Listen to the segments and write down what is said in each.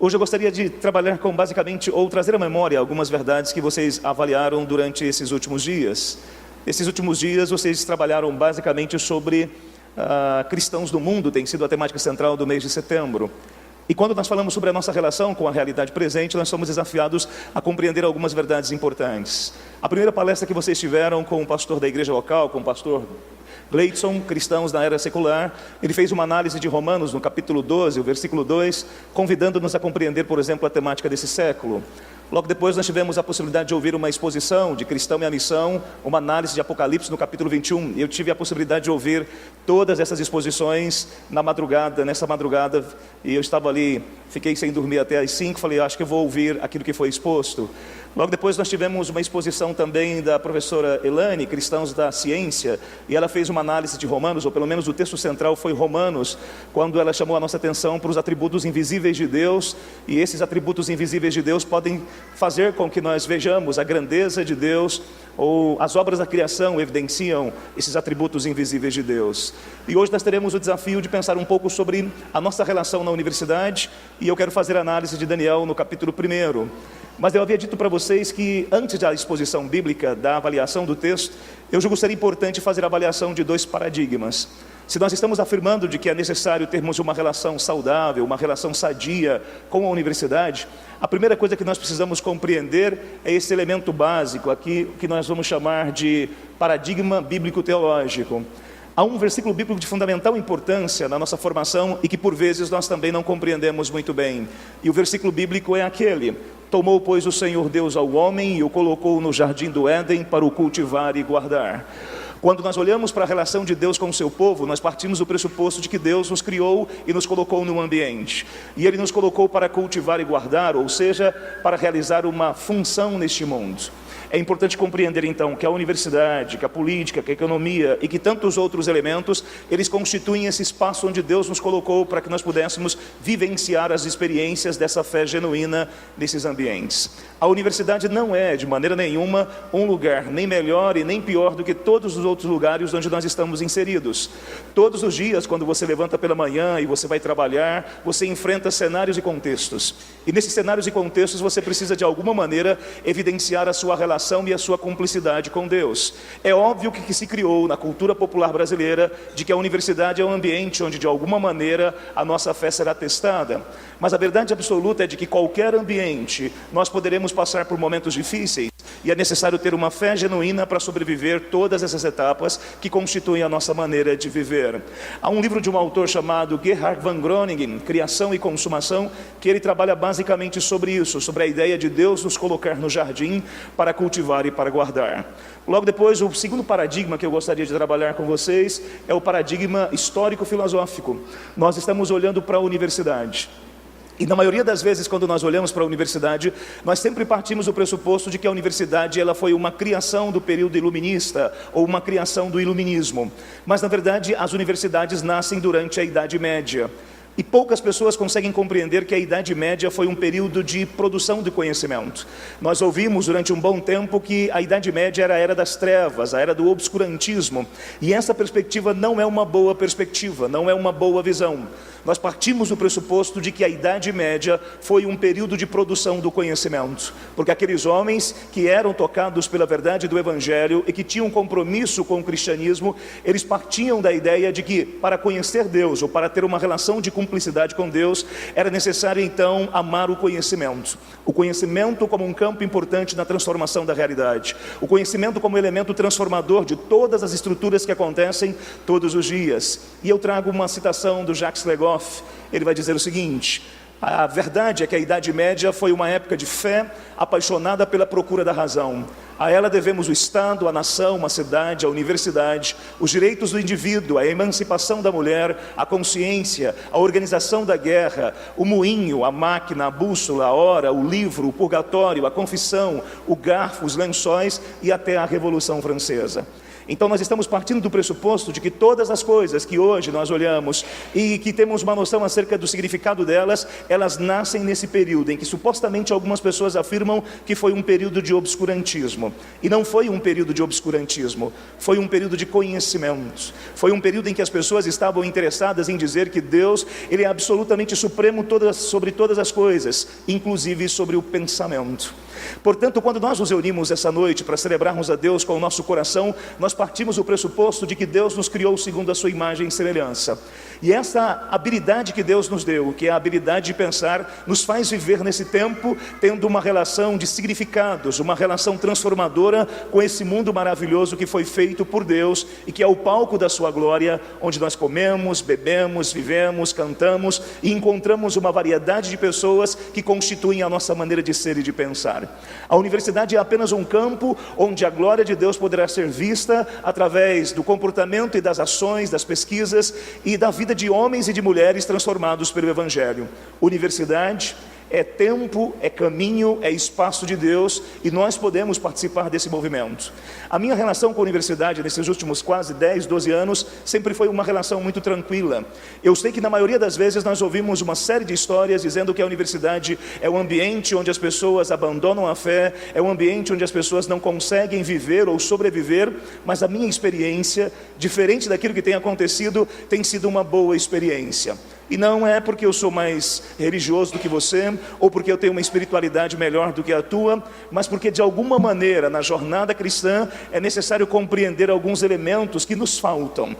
Hoje eu gostaria de trabalhar com basicamente, ou trazer à memória algumas verdades que vocês avaliaram durante esses últimos dias. Esses últimos dias vocês trabalharam basicamente sobre cristãos do mundo, tem sido a temática central do mês de setembro. E quando nós falamos sobre a nossa relação com a realidade presente, nós somos desafiados a compreender algumas verdades importantes. A primeira palestra que vocês tiveram com o pastor da igreja local, com o pastor Gleidson, Cristãos na Era Secular, ele fez uma análise de Romanos no capítulo 12, o versículo 2, convidando-nos a compreender, por exemplo, a temática desse século. Logo depois nós tivemos a possibilidade de ouvir uma exposição de Cristão e a Missão, uma análise de Apocalipse no capítulo 21. Eu tive a possibilidade de ouvir todas essas exposições nessa madrugada, e eu estava ali, fiquei sem dormir até às 5, falei, acho que eu vou ouvir aquilo que foi exposto. Logo depois nós tivemos uma exposição também da professora Elane, Cristãos da Ciência, e ela fez uma análise de Romanos, ou pelo menos o texto central foi Romanos, quando ela chamou a nossa atenção para os atributos invisíveis de Deus, e esses atributos invisíveis de Deus podem fazer com que nós vejamos a grandeza de Deus, ou as obras da criação evidenciam esses atributos invisíveis de Deus. E hoje nós teremos o desafio de pensar um pouco sobre a nossa relação na universidade, e eu quero fazer a análise de Daniel no capítulo 1. Mas eu havia dito para vocês que antes da exposição bíblica, da avaliação do texto, eu julgo ser importante fazer a avaliação de dois paradigmas. Se nós estamos afirmando de que é necessário termos uma relação saudável, uma relação sadia com a universidade, a primeira coisa que nós precisamos compreender é esse elemento básico aqui, que nós vamos chamar de paradigma bíblico-teológico. Há um versículo bíblico de fundamental importância na nossa formação e que por vezes nós também não compreendemos muito bem. E o versículo bíblico é aquele: tomou, pois, o Senhor Deus ao homem e o colocou no jardim do Éden para o cultivar e guardar. Quando nós olhamos para a relação de Deus com o seu povo, nós partimos do pressuposto de que Deus nos criou e nos colocou no ambiente. E Ele nos colocou para cultivar e guardar, ou seja, para realizar uma função neste mundo. É importante compreender então que a universidade, que a política, que a economia e que tantos outros elementos, eles constituem esse espaço onde Deus nos colocou para que nós pudéssemos vivenciar as experiências dessa fé genuína nesses ambientes. A universidade não é, de maneira nenhuma, um lugar nem melhor e nem pior do que todos os outros lugares onde nós estamos inseridos. Todos os dias, quando você levanta pela manhã e você vai trabalhar, você enfrenta cenários e contextos. E nesses cenários e contextos você precisa de alguma maneira evidenciar a sua relação e a sua cumplicidade com Deus. É óbvio que se criou na cultura popular brasileira de que a universidade é um ambiente onde de alguma maneira a nossa fé será testada. Mas a verdade absoluta é de que qualquer ambiente nós poderemos passar por momentos difíceis e é necessário ter uma fé genuína para sobreviver todas essas etapas que constituem a nossa maneira de viver. Há um livro de um autor chamado Gerhard von Groningen, Criação e Consumação, que ele trabalha basicamente sobre isso, sobre a ideia de Deus nos colocar no jardim para cultivar e para guardar. Logo depois, o segundo paradigma que eu gostaria de trabalhar com vocês é o paradigma histórico-filosófico. Nós estamos olhando para a universidade. E na maioria das vezes, quando nós olhamos para a universidade, nós sempre partimos do pressuposto de que a universidade ela foi uma criação do período iluminista, ou uma criação do iluminismo. Mas, na verdade, as universidades nascem durante a Idade Média. E poucas pessoas conseguem compreender que a Idade Média foi um período de produção de conhecimento. Nós ouvimos durante um bom tempo que a Idade Média era a era das trevas, a era do obscurantismo. E essa perspectiva não é uma boa perspectiva, não é uma boa visão. Nós partimos do pressuposto de que a Idade Média foi um período de produção do conhecimento. Porque aqueles homens que eram tocados pela verdade do Evangelho e que tinham compromisso com o cristianismo, eles partiam da ideia de que para conhecer Deus ou para ter uma relação de cumplicidade com Deus, era necessário então amar o conhecimento. O conhecimento como um campo importante na transformação da realidade. O conhecimento como elemento transformador de todas as estruturas que acontecem todos os dias. E eu trago uma citação do Jacques Legoff. Ele vai dizer o seguinte: a verdade é que a Idade Média foi uma época de fé apaixonada pela procura da razão. A ela devemos o Estado, a nação, a cidade, a universidade, os direitos do indivíduo, a emancipação da mulher, a consciência, a organização da guerra, o moinho, a máquina, a bússola, a hora, o livro, o purgatório, a confissão, o garfo, os lençóis e até a Revolução Francesa. Então nós estamos partindo do pressuposto de que todas as coisas que hoje nós olhamos e que temos uma noção acerca do significado delas, elas nascem nesse período em que supostamente algumas pessoas afirmam que foi um período de obscurantismo. E não foi um período de obscurantismo, foi um período de conhecimento. Foi um período em que as pessoas estavam interessadas em dizer que Deus, Ele é absolutamente supremo sobre todas as coisas, inclusive sobre o pensamento. Portanto, quando nós nos reunimos essa noite para celebrarmos a Deus com o nosso coração, nós partimos do pressuposto de que Deus nos criou segundo a sua imagem e semelhança. E essa habilidade que Deus nos deu, que é a habilidade de pensar, nos faz viver nesse tempo tendo uma relação de significados, uma relação transformadora com esse mundo maravilhoso que foi feito por Deus e que é o palco da sua glória, onde nós comemos, bebemos, vivemos, cantamos e encontramos uma variedade de pessoas que constituem a nossa maneira de ser e de pensar. A universidade é apenas um campo onde a glória de Deus poderá ser vista através do comportamento e das ações, das pesquisas e da vida de homens e de mulheres transformados pelo Evangelho. Universidade é tempo, é caminho, é espaço de Deus, e nós podemos participar desse movimento. A minha relação com a universidade nesses últimos quase 10, 12 anos sempre foi uma relação muito tranquila. Eu sei que na maioria das vezes nós ouvimos uma série de histórias dizendo que a universidade é um ambiente onde as pessoas abandonam a fé, é um ambiente onde as pessoas não conseguem viver ou sobreviver, mas a minha experiência, diferente daquilo que tem acontecido, tem sido uma boa experiência. E não é porque eu sou mais religioso do que você, ou porque eu tenho uma espiritualidade melhor do que a tua, mas porque de alguma maneira na jornada cristã é necessário compreender alguns elementos que nos faltam.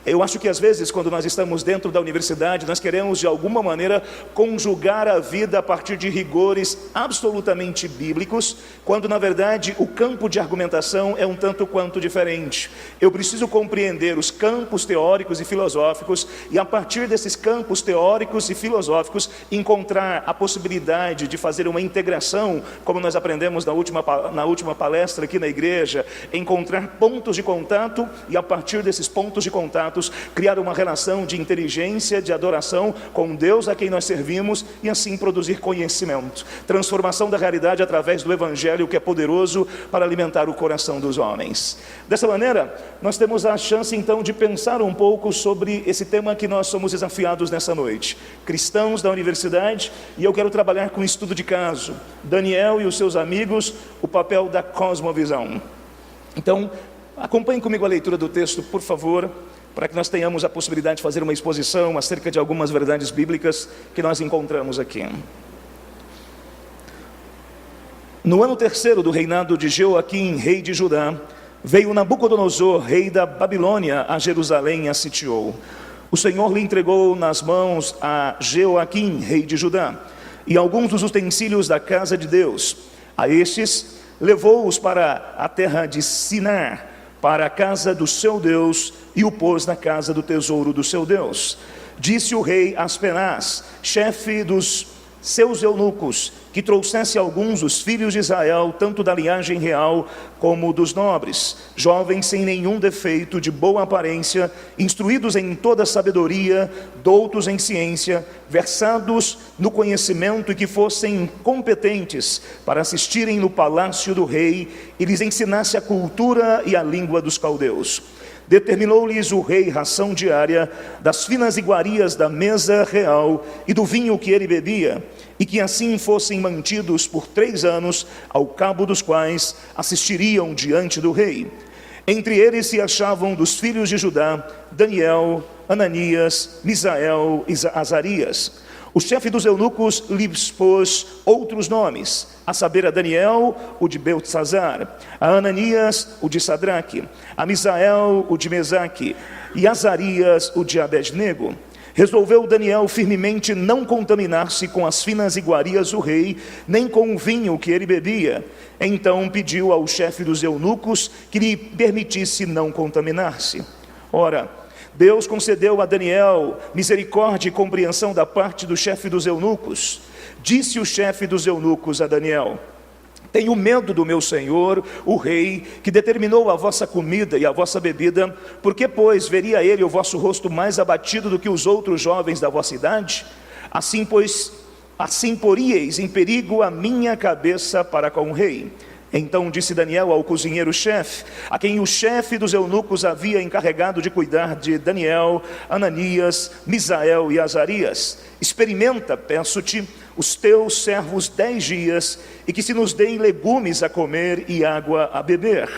Eu acho que às vezes quando nós estamos dentro da universidade, nós queremos de alguma maneira conjugar a vida a partir de rigores absolutamente bíblicos, quando na verdade o campo de argumentação é um tanto quanto diferente. Eu preciso compreender os campos teóricos e filosóficos e a partir desses campos teóricos e filosóficos encontrar a possibilidade de fazer uma integração, como nós aprendemos na última palestra aqui na igreja, encontrar pontos de contato e a partir desses pontos de contato criar uma relação de inteligência, de adoração com Deus a quem nós servimos e assim produzir conhecimento, transformação da realidade através do Evangelho que é poderoso para alimentar o coração dos homens. Dessa maneira, nós temos a chance então de pensar um pouco sobre esse tema que nós somos desafiados nessa noite. Cristãos da universidade, e eu quero trabalhar com estudo de caso. Daniel e os seus amigos, o papel da cosmovisão. Então, acompanhe comigo a leitura do texto, por favor, para que nós tenhamos a possibilidade de fazer uma exposição acerca de algumas verdades bíblicas que nós encontramos aqui. No ano 3º do reinado de Jeoaquim, rei de Judá, veio Nabucodonosor, rei da Babilônia, a Jerusalém e a sitiou. O Senhor lhe entregou nas mãos a Jeoaquim, rei de Judá, e alguns dos utensílios da casa de Deus. A estes levou-os para a terra de Sinar, para a casa do seu Deus, e o pôs na casa do tesouro do seu Deus. Disse o rei Aspenaz, chefe dos seus eunucos, que trouxesse alguns dos filhos de Israel, tanto da linhagem real como dos nobres, jovens sem nenhum defeito, de boa aparência, instruídos em toda sabedoria, doutos em ciência, versados no conhecimento e que fossem competentes para assistirem no palácio do rei e lhes ensinasse a cultura e a língua dos caldeus. Determinou-lhes o rei ração diária das finas iguarias da mesa real e do vinho que ele bebia, e que assim fossem mantidos por 3 anos, ao cabo dos quais assistiriam diante do rei. Entre eles se achavam dos filhos de Judá, Daniel, Ananias, Misael e Azarias. O chefe dos eunucos lhes pôs outros nomes, a saber a Daniel, o de Beltesazar, a Ananias, o de Sadraque, a Misael, o de Mesaque, e Azarias, o de Abednego. Resolveu Daniel firmemente não contaminar-se com as finas iguarias do rei, nem com o vinho que ele bebia. Então pediu ao chefe dos eunucos que lhe permitisse não contaminar-se. Ora, Deus concedeu a Daniel misericórdia e compreensão da parte do chefe dos eunucos. Disse o chefe dos eunucos a Daniel: tenho medo do meu senhor, o rei, que determinou a vossa comida e a vossa bebida, porque, pois, veria ele o vosso rosto mais abatido do que os outros jovens da vossa idade? Assim poríeis em perigo a minha cabeça para com o rei. Então disse Daniel ao cozinheiro-chefe, a quem o chefe dos eunucos havia encarregado de cuidar de Daniel, Ananias, Misael e Azarias: experimenta, peço-te, os teus servos 10 dias, e que se nos deem legumes a comer e água a beber.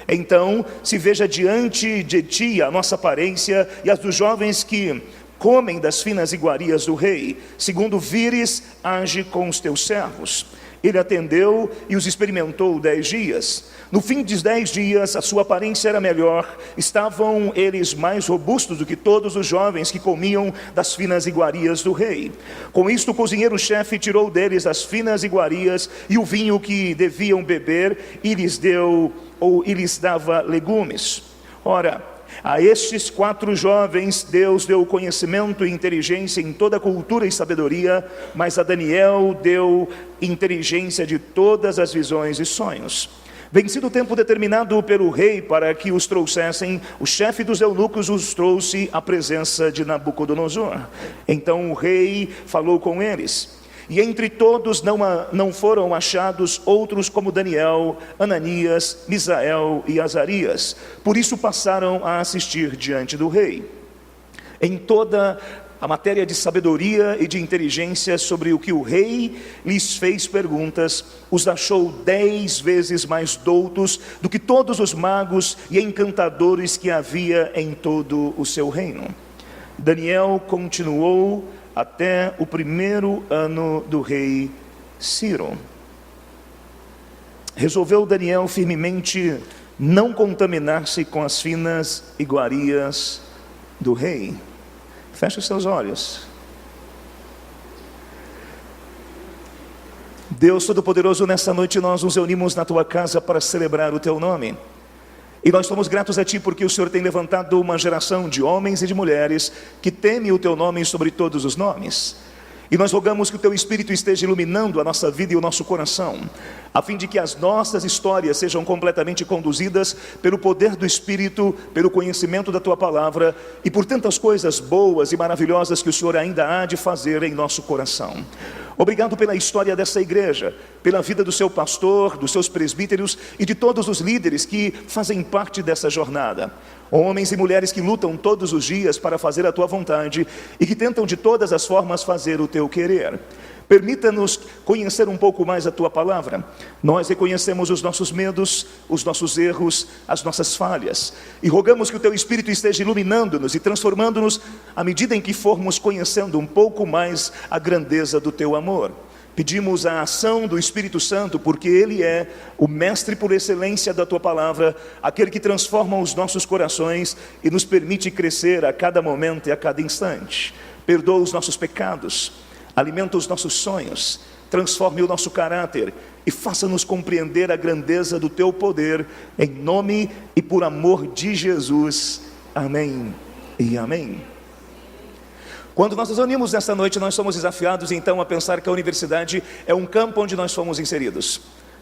Então se veja diante de ti a nossa aparência e as dos jovens que comem das finas iguarias do rei. Segundo vires, age com os teus servos. Ele atendeu e os experimentou 10 dias. No fim dos 10 dias, a sua aparência era melhor. Estavam eles mais robustos do que todos os jovens que comiam das finas iguarias do rei. Com isto, o cozinheiro-chefe tirou deles as finas iguarias e o vinho que deviam beber, e lhes dava legumes. Ora, a estes 4 jovens Deus deu conhecimento e inteligência em toda cultura e sabedoria, mas a Daniel deu inteligência de todas as visões e sonhos. Vencido o tempo determinado pelo rei para que os trouxessem, o chefe dos eunucos os trouxe à presença de Nabucodonosor. Então o rei falou com eles. E entre todos não foram achados outros como Daniel, Ananias, Misael e Azarias. Por isso passaram a assistir diante do rei. Em toda a matéria de sabedoria e de inteligência sobre o que o rei lhes fez perguntas, os achou 10 vezes mais doutos do que todos os magos e encantadores que havia em todo o seu reino. Daniel continuou até o 1º ano do rei Ciro. Resolveu Daniel firmemente não contaminar-se com as finas iguarias do rei. Feche os seus olhos. Deus Todo-Poderoso, nessa noite nós nos reunimos na tua casa para celebrar o teu nome. E nós somos gratos a ti porque o Senhor tem levantado uma geração de homens e de mulheres que temem o teu nome sobre todos os nomes. E nós rogamos que o teu Espírito esteja iluminando a nossa vida e o nosso coração, a fim de que as nossas histórias sejam completamente conduzidas pelo poder do Espírito, pelo conhecimento da tua palavra e por tantas coisas boas e maravilhosas que o Senhor ainda há de fazer em nosso coração. Obrigado pela história dessa igreja, pela vida do seu pastor, dos seus presbíteros e de todos os líderes que fazem parte dessa jornada. Homens e mulheres que lutam todos os dias para fazer a tua vontade e que tentam de todas as formas fazer o teu querer. Permita-nos conhecer um pouco mais a tua palavra. Nós reconhecemos os nossos medos, os nossos erros, as nossas falhas. E rogamos que o teu Espírito esteja iluminando-nos e transformando-nos à medida em que formos conhecendo um pouco mais a grandeza do teu amor. Pedimos a ação do Espírito Santo, porque Ele é o mestre por excelência da tua palavra, aquele que transforma os nossos corações e nos permite crescer a cada momento e a cada instante. Perdoa os nossos pecados, alimenta os nossos sonhos, transforme o nosso caráter e faça-nos compreender a grandeza do teu poder, em nome e por amor de Jesus. Amém e amém. Quando nós nos reunimos nesta noite, nós somos desafiados então a pensar que a universidade é um campo onde nós fomos inseridos.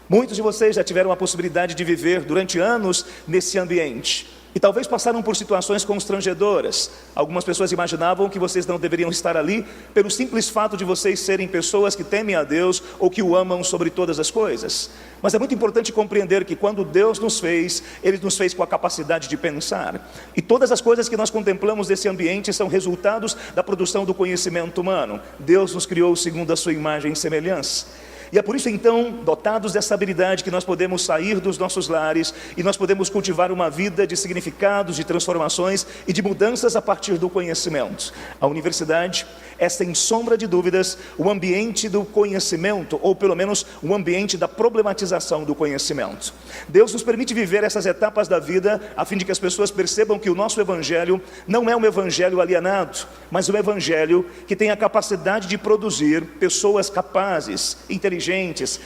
Muitos de vocês já tiveram a possibilidade de viver durante anos nesse ambiente. E talvez passaram por situações constrangedoras. Algumas pessoas imaginavam que vocês não deveriam estar ali pelo simples fato de vocês serem pessoas que temem a Deus ou que o amam sobre todas as coisas. Mas é muito importante compreender que quando Deus nos fez, Ele nos fez com a capacidade de pensar. E todas as coisas que nós contemplamos desse ambiente são resultados da produção do conhecimento humano. Deus nos criou segundo a sua imagem e semelhança. E é por isso então, dotados dessa habilidade, que nós podemos sair dos nossos lares e nós podemos cultivar uma vida de significados, de transformações e de mudanças a partir do conhecimento. A universidade é, sem sombra de dúvidas, o ambiente do conhecimento, ou pelo menos o ambiente da problematização do conhecimento. Deus nos permite viver essas etapas da vida a fim de que as pessoas percebam que o nosso evangelho não é um evangelho alienado, mas um evangelho que tem a capacidade de produzir pessoas capazes, inteligentes,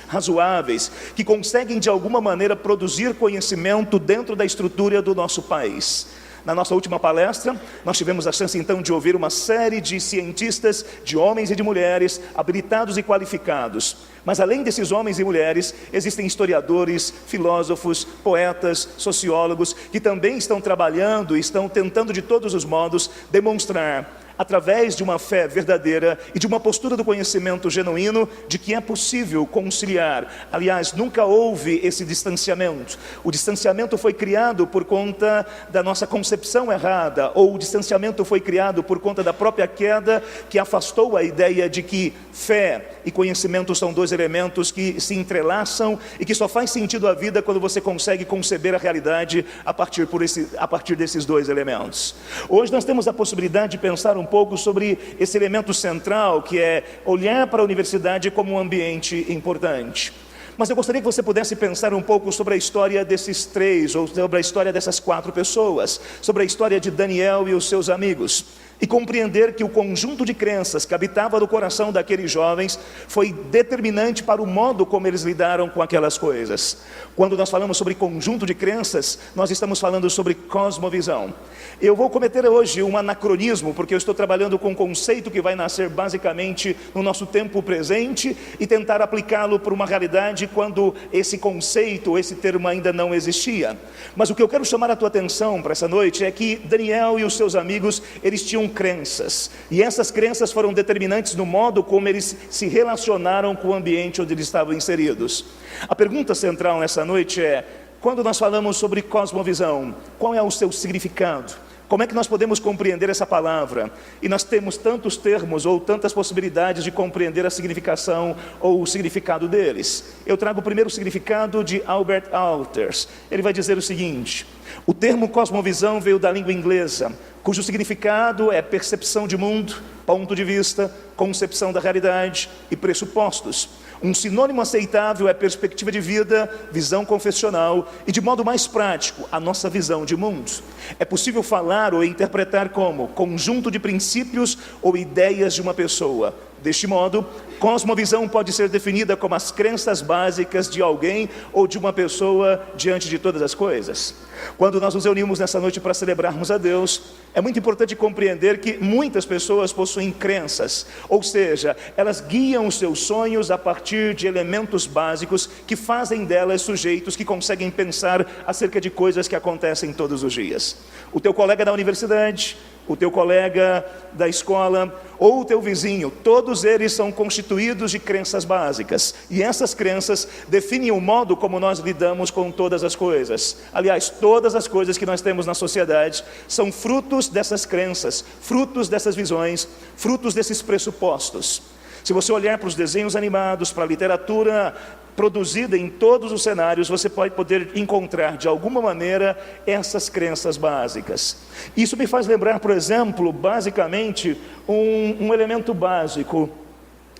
razoáveis, que conseguem de alguma maneira produzir conhecimento dentro da estrutura do nosso país. Na nossa última palestra, nós tivemos a chance então de ouvir uma série de cientistas, de homens e de mulheres, habilitados e qualificados. Mas além desses homens e mulheres, existem historiadores, filósofos, poetas, sociólogos, que também estão trabalhando e estão tentando de todos os modos demonstrar através de uma fé verdadeira e de uma postura do conhecimento genuíno de que é possível conciliar. Aliás, nunca houve esse distanciamento. O distanciamento foi criado por conta da nossa concepção errada, ou o distanciamento foi criado por conta da própria queda, que afastou a ideia de que fé e conhecimento são dois elementos que se entrelaçam e que só faz sentido a vida quando você consegue conceber a realidade a partir desses dois elementos. Hoje nós temos a possibilidade de pensar um pouco sobre esse elemento central, que é olhar para a universidade como um ambiente importante. Mas eu gostaria que você pudesse pensar um pouco sobre a história desses três, ou sobre a história dessas 4 pessoas, sobre a história de Daniel e os seus amigos, e compreender que o conjunto de crenças que habitava no coração daqueles jovens foi determinante para o modo como eles lidaram com aquelas coisas. Quando nós falamos sobre conjunto de crenças, nós estamos falando sobre cosmovisão. Eu vou cometer hoje um anacronismo, porque eu estou trabalhando com um conceito que vai nascer basicamente no nosso tempo presente e tentar aplicá-lo para uma realidade quando esse conceito, esse termo ainda não existia. Mas o que eu quero chamar a tua atenção para essa noite é que Daniel e os seus amigos, eles tinham crenças, e essas crenças foram determinantes no modo como eles se relacionaram com o ambiente onde eles estavam inseridos. A pergunta central nessa noite é: quando nós falamos sobre cosmovisão, qual é o seu significado? Como é que nós podemos compreender essa palavra? E nós temos tantos termos ou tantas possibilidades de compreender a significação ou o significado deles. Eu trago o primeiro significado de Albert Alters. Ele vai dizer o seguinte: o termo cosmovisão veio da língua inglesa, cujo significado é percepção de mundo, ponto de vista, concepção da realidade e pressupostos. Um sinônimo aceitável é perspectiva de vida, visão confessional e, de modo mais prático, a nossa visão de mundo. É possível falar ou interpretar como conjunto de princípios ou ideias de uma pessoa. Deste modo, cosmovisão pode ser definida como as crenças básicas de alguém ou de uma pessoa diante de todas as coisas. Quando nós nos reunimos nessa noite para celebrarmos a Deus, é muito importante compreender que muitas pessoas possuem crenças, ou seja, elas guiam os seus sonhos a partir de elementos básicos que fazem delas sujeitos que conseguem pensar acerca de coisas que acontecem todos os dias. O teu colega da universidade, o teu colega da escola ou o teu vizinho, todos eles são constituídos de crenças básicas, e essas crenças definem o modo como nós lidamos com todas as coisas. Aliás, todas as coisas que nós temos na sociedade são frutos dessas crenças, frutos dessas visões, frutos desses pressupostos. Se você olhar para os desenhos animados, para a literatura produzida em todos os cenários, você pode poder encontrar de alguma maneira essas crenças básicas. Isso me faz lembrar, por exemplo, basicamente um elemento básico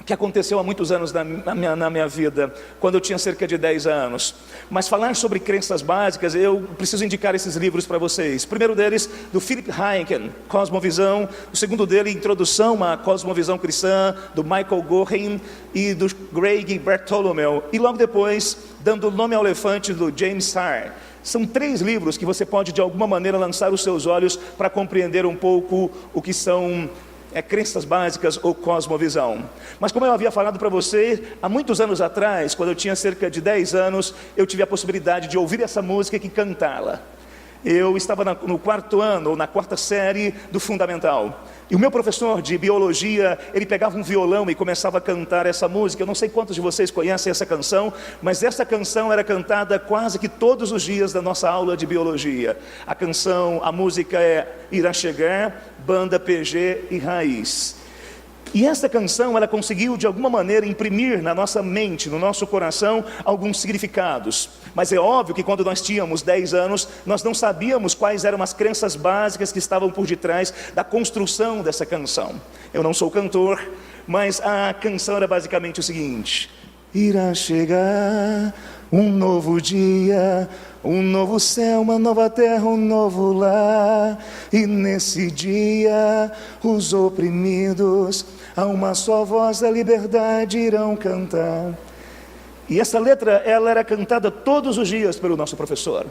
que aconteceu há muitos anos na minha vida, quando eu tinha cerca de 10 anos. Mas falar sobre crenças básicas, eu preciso indicar esses livros para vocês. O primeiro deles, do Philip Heineken, Cosmovisão. O segundo dele, Introdução à Cosmovisão Cristã, do Michael Gorin e do Greg Bartholomew. E logo depois, Dando Nome ao Elefante, do James Starr. São 3 livros que você pode de alguma maneira lançar os seus olhos para compreender um pouco o que são crenças básicas ou cosmovisão. Mas como eu havia falado para você, há muitos anos atrás, quando eu tinha cerca de 10 anos, eu tive a possibilidade de ouvir essa música e cantá-la. Eu estava no 4º ano, ou na 4ª série do Fundamental. E o meu professor de biologia, ele pegava um violão e começava a cantar essa música. Eu não sei quantos de vocês conhecem essa canção, mas essa canção era cantada quase que todos os dias da nossa aula de biologia. A música é Irá Chegar, Banda PG e Raiz. E essa canção, ela conseguiu de alguma maneira imprimir na nossa mente, no nosso coração, alguns significados. Mas é óbvio que quando nós tínhamos 10 anos, nós não sabíamos quais eram as crenças básicas que estavam por detrás da construção dessa canção. Eu não sou cantor, mas a canção era basicamente o seguinte: irá chegar um novo dia, um novo céu, uma nova terra, um novo lar. E nesse dia os oprimidos a uma só voz da liberdade irão cantar. E essa letra, ela era cantada todos os dias pelo nosso professor.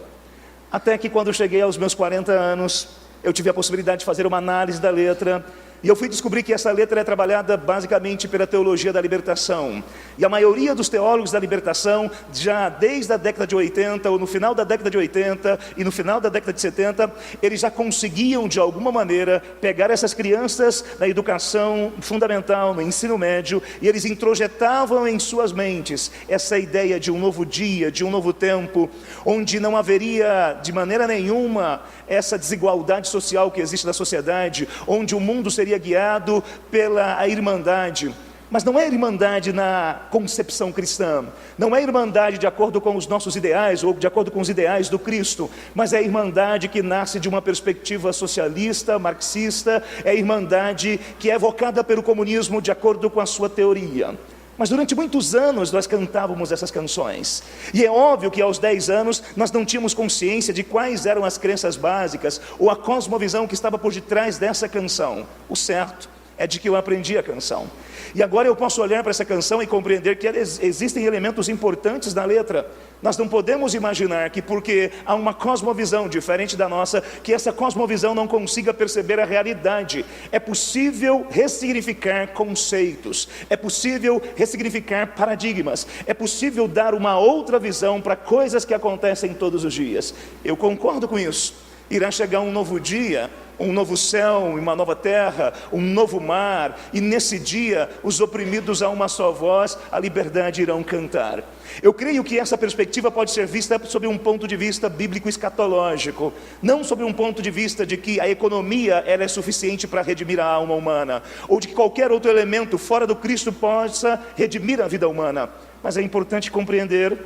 Até que quando eu cheguei aos meus 40 anos, eu tive a possibilidade de fazer uma análise da letra E eu fui descobrir que essa letra é trabalhada basicamente pela teologia da libertação. E a maioria dos teólogos da libertação, já desde a década de 80, ou no final da década de 80 e no final da década de 70, eles já conseguiam de alguma maneira pegar essas crianças na educação fundamental, no ensino médio, e eles introjetavam em suas mentes essa ideia de um novo dia, de um novo tempo, onde não haveria de maneira nenhuma essa desigualdade social que existe na sociedade, onde o mundo seria guiado pela irmandade. Mas não é irmandade na concepção cristã, não é irmandade de acordo com os nossos ideais ou de acordo com os ideais do Cristo, mas é irmandade que nasce de uma perspectiva socialista, marxista, é irmandade que é evocada pelo comunismo de acordo com a sua teoria. Mas durante muitos anos nós cantávamos essas canções, e é óbvio que aos 10 anos nós não tínhamos consciência de quais eram as crenças básicas ou a cosmovisão que estava por detrás dessa canção. O certo é de que eu aprendi a canção, e agora eu posso olhar para essa canção e compreender que existem elementos importantes na letra. Nós não podemos imaginar que porque há uma cosmovisão diferente da nossa, que essa cosmovisão não consiga perceber a realidade. É possível ressignificar conceitos, é possível ressignificar paradigmas, é possível dar uma outra visão para coisas que acontecem todos os dias. Eu concordo com isso. Irá chegar um novo dia, um novo céu, uma nova terra, um novo mar, e nesse dia os oprimidos a uma só voz, a liberdade irão cantar. Eu creio que essa perspectiva pode ser vista sob um ponto de vista bíblico escatológico, não sob um ponto de vista de que a economia ela é suficiente para redimir a alma humana, ou de que qualquer outro elemento fora do Cristo possa redimir a vida humana. Mas é importante compreender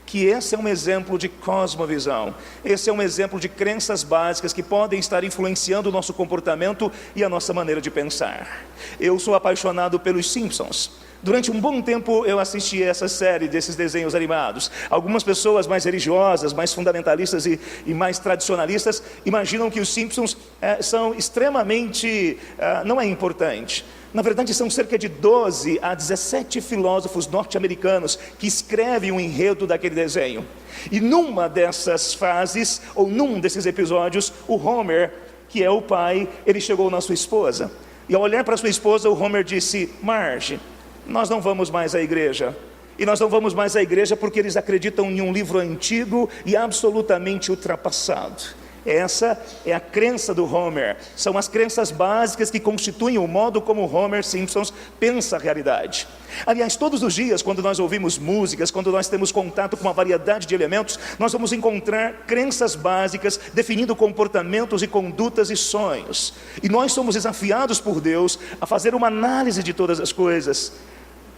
que esse é um exemplo de cosmovisão, esse é um exemplo de crenças básicas que podem estar influenciando o nosso comportamento e a nossa maneira de pensar. Eu sou apaixonado pelos Simpsons. Durante um bom tempo eu assisti essa série desses desenhos animados. Algumas pessoas mais religiosas, mais fundamentalistas e mais tradicionalistas imaginam que os Simpsons são extremamente, não é importante. Na verdade, são cerca de 12 a 17 filósofos norte-americanos que escrevem o enredo daquele desenho. E numa dessas fases, ou num desses episódios, o Homer, que é o pai, ele chegou na sua esposa. E ao olhar para sua esposa, o Homer disse: Marge, nós não vamos mais à igreja. E nós não vamos mais à igreja porque eles acreditam em um livro antigo e absolutamente ultrapassado. Essa é a crença do Homer, são as crenças básicas que constituem o modo como Homer Simpson pensa a realidade. Aliás, todos os dias, quando nós ouvimos músicas, quando nós temos contato com uma variedade de elementos, nós vamos encontrar crenças básicas definindo comportamentos e condutas e sonhos. E nós somos desafiados por Deus a fazer uma análise de todas as coisas,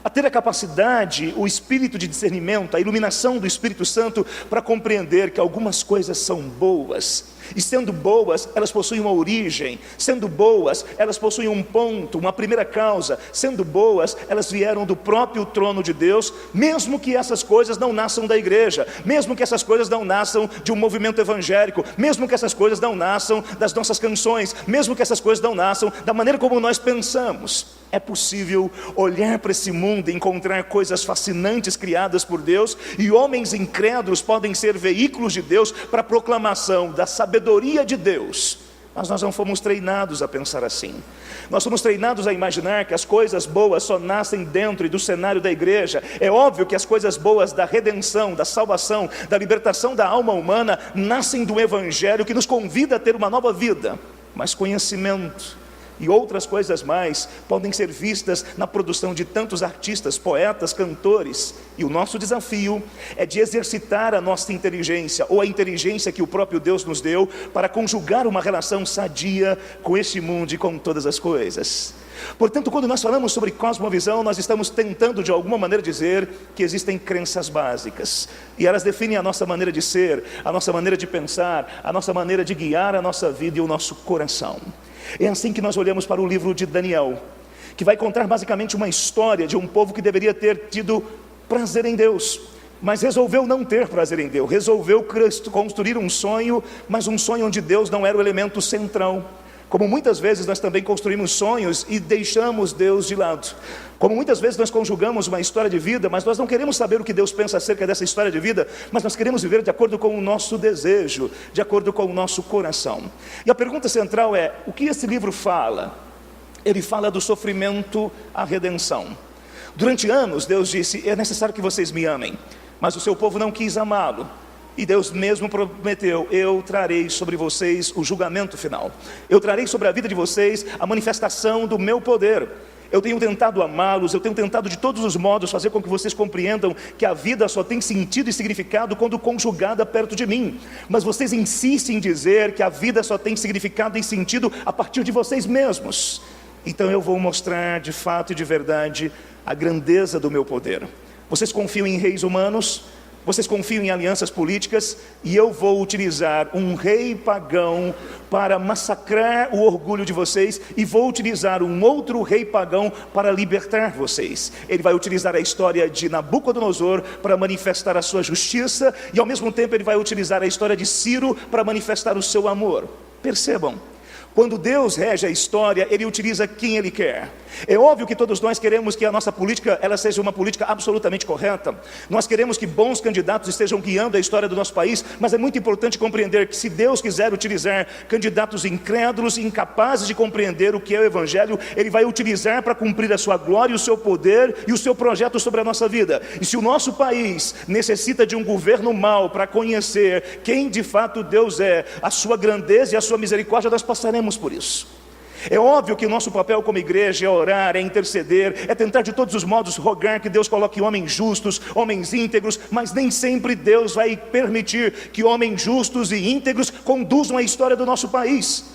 a ter a capacidade, o espírito de discernimento, a iluminação do Espírito Santo para compreender que algumas coisas são boas, e sendo boas, elas possuem uma origem, sendo boas, elas possuem um ponto, uma primeira causa, sendo boas, elas vieram do próprio trono de Deus, mesmo que essas coisas não nasçam da igreja, mesmo que essas coisas não nasçam de um movimento evangélico, mesmo que essas coisas não nasçam das nossas canções, mesmo que essas coisas não nasçam da maneira como nós pensamos. É possível olhar para esse mundo e encontrar coisas fascinantes criadas por Deus, e homens incrédulos podem ser veículos de Deus para a proclamação da sabedoria de Deus. Mas nós não fomos treinados a pensar assim. Nós fomos treinados a imaginar que as coisas boas só nascem dentro e do cenário da igreja. É óbvio que as coisas boas da redenção, da salvação, da libertação da alma humana nascem do Evangelho que nos convida a ter uma nova vida. Mas conhecimento e outras coisas mais podem ser vistas na produção de tantos artistas, poetas, cantores. E o nosso desafio é de exercitar a nossa inteligência, ou a inteligência que o próprio Deus nos deu, para conjugar uma relação sadia com este mundo e com todas as coisas. Portanto, quando nós falamos sobre cosmovisão, nós estamos tentando de alguma maneira dizer que existem crenças básicas, e elas definem a nossa maneira de ser, a nossa maneira de pensar, a nossa maneira de guiar a nossa vida e o nosso coração. É assim que nós olhamos para o livro de Daniel, que vai contar basicamente uma história de um povo que deveria ter tido prazer em Deus, mas resolveu não ter prazer em Deus, resolveu construir um sonho, mas um sonho onde Deus não era o elemento central. Como muitas vezes nós também construímos sonhos e deixamos Deus de lado. Como muitas vezes nós conjugamos uma história de vida, mas nós não queremos saber o que Deus pensa acerca dessa história de vida, mas nós queremos viver de acordo com o nosso desejo, de acordo com o nosso coração. E a pergunta central é: o que esse livro fala? Ele fala do sofrimento à redenção. Durante anos Deus disse: é necessário que vocês me amem, mas o seu povo não quis amá-lo. E Deus mesmo prometeu: eu trarei sobre vocês o julgamento final. Eu trarei sobre a vida de vocês a manifestação do meu poder. Eu tenho tentado amá-los, eu tenho tentado de todos os modos fazer com que vocês compreendam que a vida só tem sentido e significado quando conjugada perto de mim. Mas vocês insistem em dizer que a vida só tem significado e sentido a partir de vocês mesmos. Então eu vou mostrar de fato e de verdade a grandeza do meu poder. Vocês confiam em reis humanos? Vocês confiam em alianças políticas? E eu vou utilizar um rei pagão para massacrar o orgulho de vocês, e vou utilizar um outro rei pagão para libertar vocês. Ele vai utilizar a história de Nabucodonosor para manifestar a sua justiça, e ao mesmo tempo ele vai utilizar a história de Ciro para manifestar o seu amor. Percebam, quando Deus rege a história, Ele utiliza quem Ele quer. É óbvio que todos nós queremos que a nossa política ela seja uma política absolutamente correta. Nós queremos que bons candidatos estejam guiando a história do nosso país, mas é muito importante compreender que se Deus quiser utilizar candidatos incrédulos, incapazes de compreender o que é o Evangelho, Ele vai utilizar para cumprir a sua glória, o seu poder e o seu projeto sobre a nossa vida. E se o nosso país necessita de um governo mau para conhecer quem de fato Deus é, a sua grandeza e a sua misericórdia, nós passaremos por isso. É óbvio que o nosso papel como igreja é orar, é interceder, é tentar de todos os modos rogar que Deus coloque homens justos, homens íntegros, mas nem sempre Deus vai permitir que homens justos e íntegros conduzam a história do nosso país.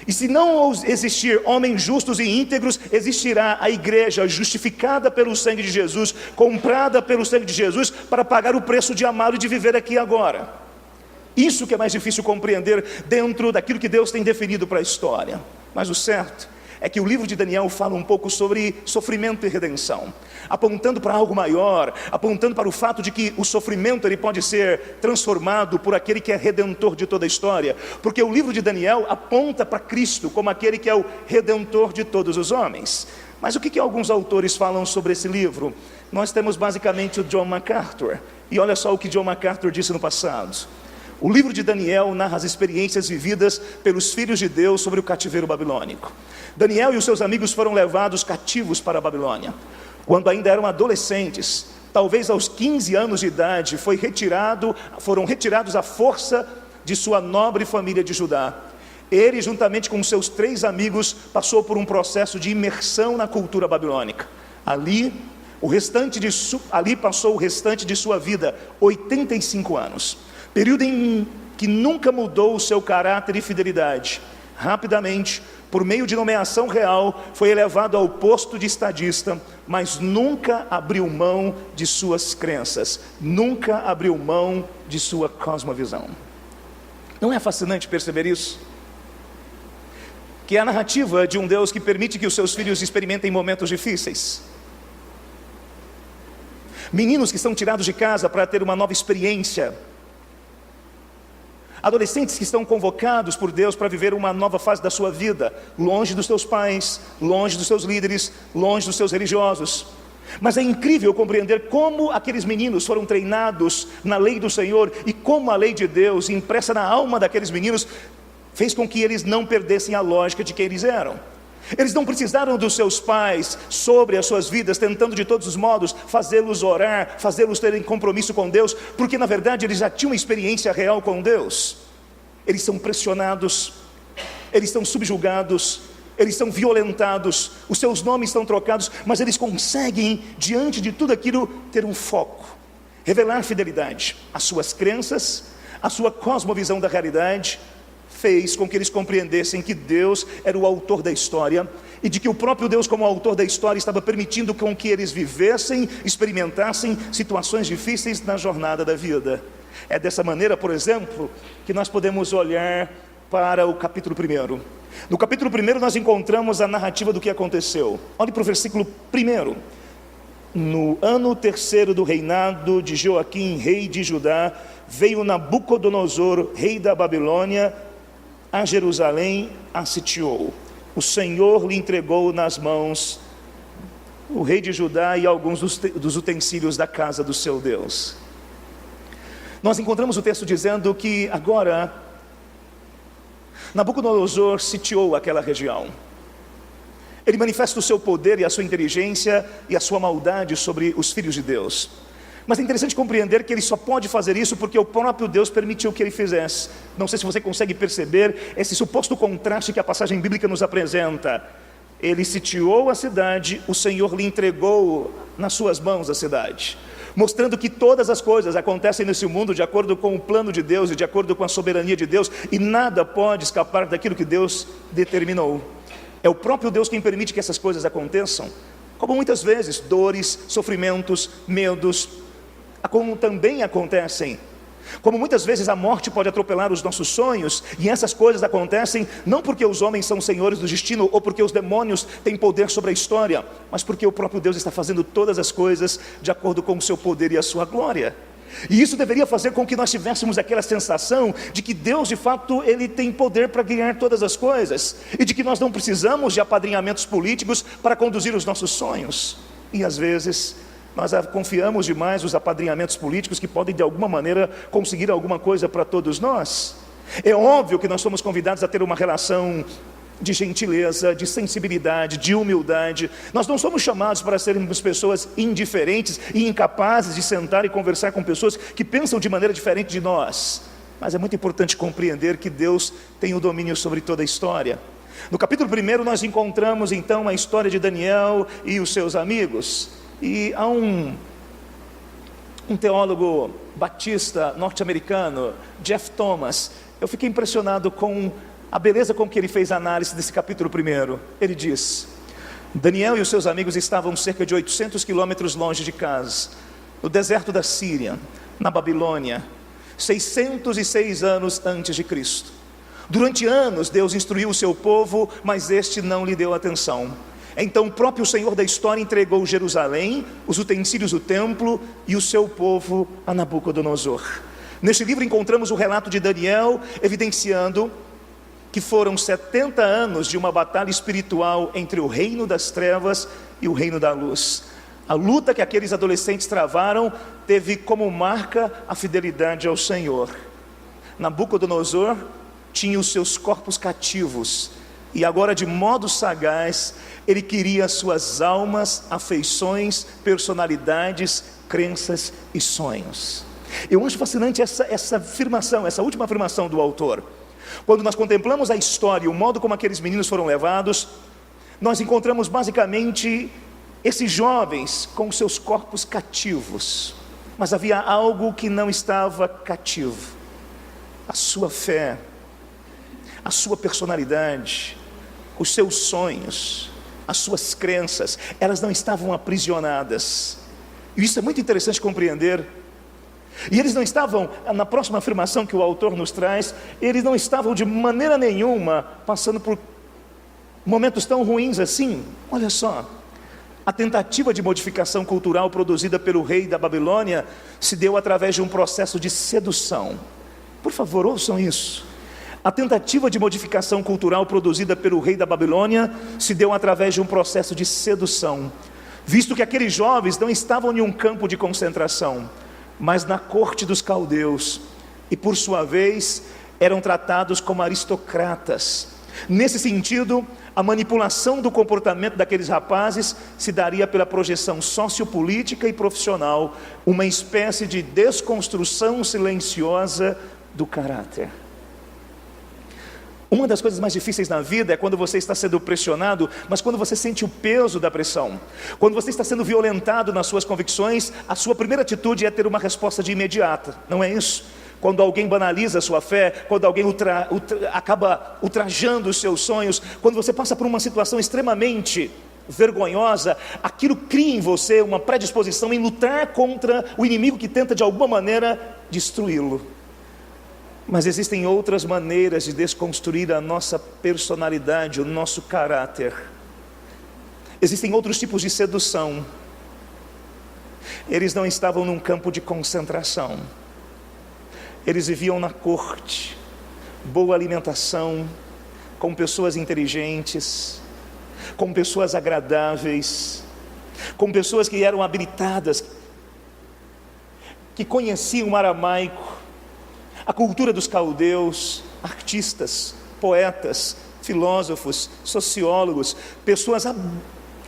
E se não existir homens justos e íntegros, existirá a igreja justificada pelo sangue de Jesus, comprada pelo sangue de Jesus, para pagar o preço de amá-lo e de viver aqui agora. Isso que é mais difícil compreender dentro daquilo que Deus tem definido para a história. Mas o certo é que o livro de Daniel fala um pouco sobre sofrimento e redenção, apontando para algo maior, apontando para o fato de que o sofrimento ele pode ser transformado por aquele que é redentor de toda a história, porque o livro de Daniel aponta para Cristo como aquele que é o redentor de todos os homens. Mas o que alguns autores falam sobre esse livro? Nós temos basicamente o John MacArthur, e olha só o que John MacArthur disse no passado. O livro de Daniel narra as experiências vividas pelos filhos de Deus sobre o cativeiro babilônico. Daniel e os seus amigos foram levados cativos para a Babilônia. Quando ainda eram adolescentes, talvez aos 15 anos de idade, foram retirados à força de sua nobre família de Judá. Ele, juntamente com seus 3 amigos, passou por um processo de imersão na cultura babilônica. Ali passou o restante de sua vida, 85 anos. Período em que nunca mudou o seu caráter e fidelidade. Rapidamente, por meio de nomeação real, foi elevado ao posto de estadista, mas nunca abriu mão de suas crenças, nunca abriu mão de sua cosmovisão. Não é fascinante perceber isso? Que é a narrativa de um Deus que permite que os seus filhos experimentem momentos difíceis. Meninos que são tirados de casa para ter uma nova experiência. Adolescentes que estão convocados por Deus para viver uma nova fase da sua vida, longe dos seus pais, longe dos seus líderes, longe dos seus religiosos. Mas é incrível compreender como aqueles meninos foram treinados na lei do Senhor, e como a lei de Deus, impressa na alma daqueles meninos, fez com que eles não perdessem a lógica de quem eles eram. Eles não precisaram dos seus pais sobre as suas vidas, tentando de todos os modos fazê-los orar, fazê-los terem compromisso com Deus, porque na verdade eles já tinham uma experiência real com Deus. Eles são pressionados, eles são subjugados, eles são violentados, os seus nomes estão trocados, mas eles conseguem, diante de tudo aquilo, ter um foco, revelar fidelidade. As suas crenças, a sua cosmovisão da realidade, fez com que eles compreendessem que Deus era o autor da história, e de que o próprio Deus, como autor da história, estava permitindo com que eles vivessem, experimentassem situações difíceis na jornada da vida. É dessa maneira, por exemplo, que nós podemos olhar para o capítulo 1. No capítulo 1 nós encontramos a narrativa do que aconteceu. Olhe para o versículo 1. No ano 3º do reinado de Joaquim, rei de Judá, veio Nabucodonosor, rei da Babilônia, a Jerusalém a sitiou. O Senhor lhe entregou nas mãos o rei de Judá e alguns dos utensílios da casa do seu Deus. Nós encontramos o texto dizendo que agora Nabucodonosor sitiou aquela região. Ele manifesta o seu poder e a sua inteligência e a sua maldade sobre os filhos de Deus. Mas é interessante compreender que ele só pode fazer isso porque o próprio Deus permitiu que ele fizesse. Não sei se você consegue perceber esse suposto contraste que a passagem bíblica nos apresenta. Ele sitiou a cidade, o Senhor lhe entregou nas suas mãos a cidade, mostrando que todas as coisas acontecem nesse mundo de acordo com o plano de Deus e de acordo com a soberania de Deus, e nada pode escapar daquilo que Deus determinou. É o próprio Deus quem permite que essas coisas aconteçam, como muitas vezes dores, sofrimentos, medos, como também acontecem. Como muitas vezes a morte pode atropelar os nossos sonhos, e essas coisas acontecem não porque os homens são senhores do destino ou porque os demônios têm poder sobre a história, mas porque o próprio Deus está fazendo todas as coisas de acordo com o seu poder e a sua glória. E isso deveria fazer com que nós tivéssemos aquela sensação de que Deus de fato ele tem poder para criar todas as coisas, e de que nós não precisamos de apadrinhamentos políticos para conduzir os nossos sonhos. E às vezes nós confiamos demais nos apadrinhamentos políticos que podem de alguma maneira conseguir alguma coisa para todos nós. É óbvio que nós somos convidados a ter uma relação de gentileza, de sensibilidade, de humildade. Nós não somos chamados para sermos pessoas indiferentes e incapazes de sentar e conversar com pessoas que pensam de maneira diferente de nós. Mas é muito importante compreender que Deus tem o domínio sobre toda a história. No capítulo 1 nós encontramos então a história de Daniel e os seus amigos. E há um teólogo batista norte-americano, Jeff Thomas. Eu fiquei impressionado com a beleza com que ele fez a análise desse capítulo 1. Ele diz: Daniel e os seus amigos estavam cerca de 800 quilômetros longe de casa, no deserto da Síria, na Babilônia, 606 anos antes de Cristo. Durante anos Deus instruiu o seu povo, mas este não lhe deu atenção. Então o próprio Senhor da história entregou Jerusalém, os utensílios do templo e o seu povo a Nabucodonosor. Neste livro encontramos o relato de Daniel, evidenciando que foram 70 anos de uma batalha espiritual entre o reino das trevas e o reino da luz. A luta que aqueles adolescentes travaram teve como marca a fidelidade ao Senhor. Nabucodonosor tinha os seus corpos cativos, e agora, de modo sagaz, ele queria suas almas, afeições, personalidades, crenças e sonhos. Eu acho fascinante essa afirmação, essa última afirmação do autor. Quando nós contemplamos a história e o modo como aqueles meninos foram levados, nós encontramos basicamente esses jovens com seus corpos cativos. Mas havia algo que não estava cativo: a sua fé, a sua personalidade, os seus sonhos, as suas crenças. Elas não estavam aprisionadas. E isso é muito interessante compreender. E eles não estavam, na próxima afirmação que o autor nos traz, eles não estavam de maneira nenhuma passando por momentos tão ruins assim. Olha só, a tentativa de modificação cultural produzida pelo rei da Babilônia se deu através de um processo de sedução. Por favor, ouçam isso. A tentativa de modificação cultural produzida pelo rei da Babilônia se deu através de um processo de sedução, visto que aqueles jovens não estavam em um campo de concentração, mas na corte dos caldeus, e por sua vez eram tratados como aristocratas. Nesse sentido, a manipulação do comportamento daqueles rapazes se daria pela projeção sociopolítica e profissional, uma espécie de desconstrução silenciosa do caráter. Uma das coisas mais difíceis na vida é quando você está sendo pressionado, mas quando você sente o peso da pressão. Quando você está sendo violentado nas suas convicções, a sua primeira atitude é ter uma resposta de imediata, não é isso? Quando alguém banaliza a sua fé, quando alguém acaba ultrajando os seus sonhos, quando você passa por uma situação extremamente vergonhosa, aquilo cria em você uma predisposição em lutar contra o inimigo que tenta de alguma maneira destruí-lo. Mas existem outras maneiras de desconstruir a nossa personalidade, o nosso caráter. Existem outros tipos de sedução. Eles não estavam num campo de concentração. Eles viviam na corte, boa alimentação, com pessoas inteligentes, com pessoas agradáveis, com pessoas que eram habilitadas, que conheciam o aramaico, a cultura dos caldeus, artistas, poetas, filósofos, sociólogos, pessoas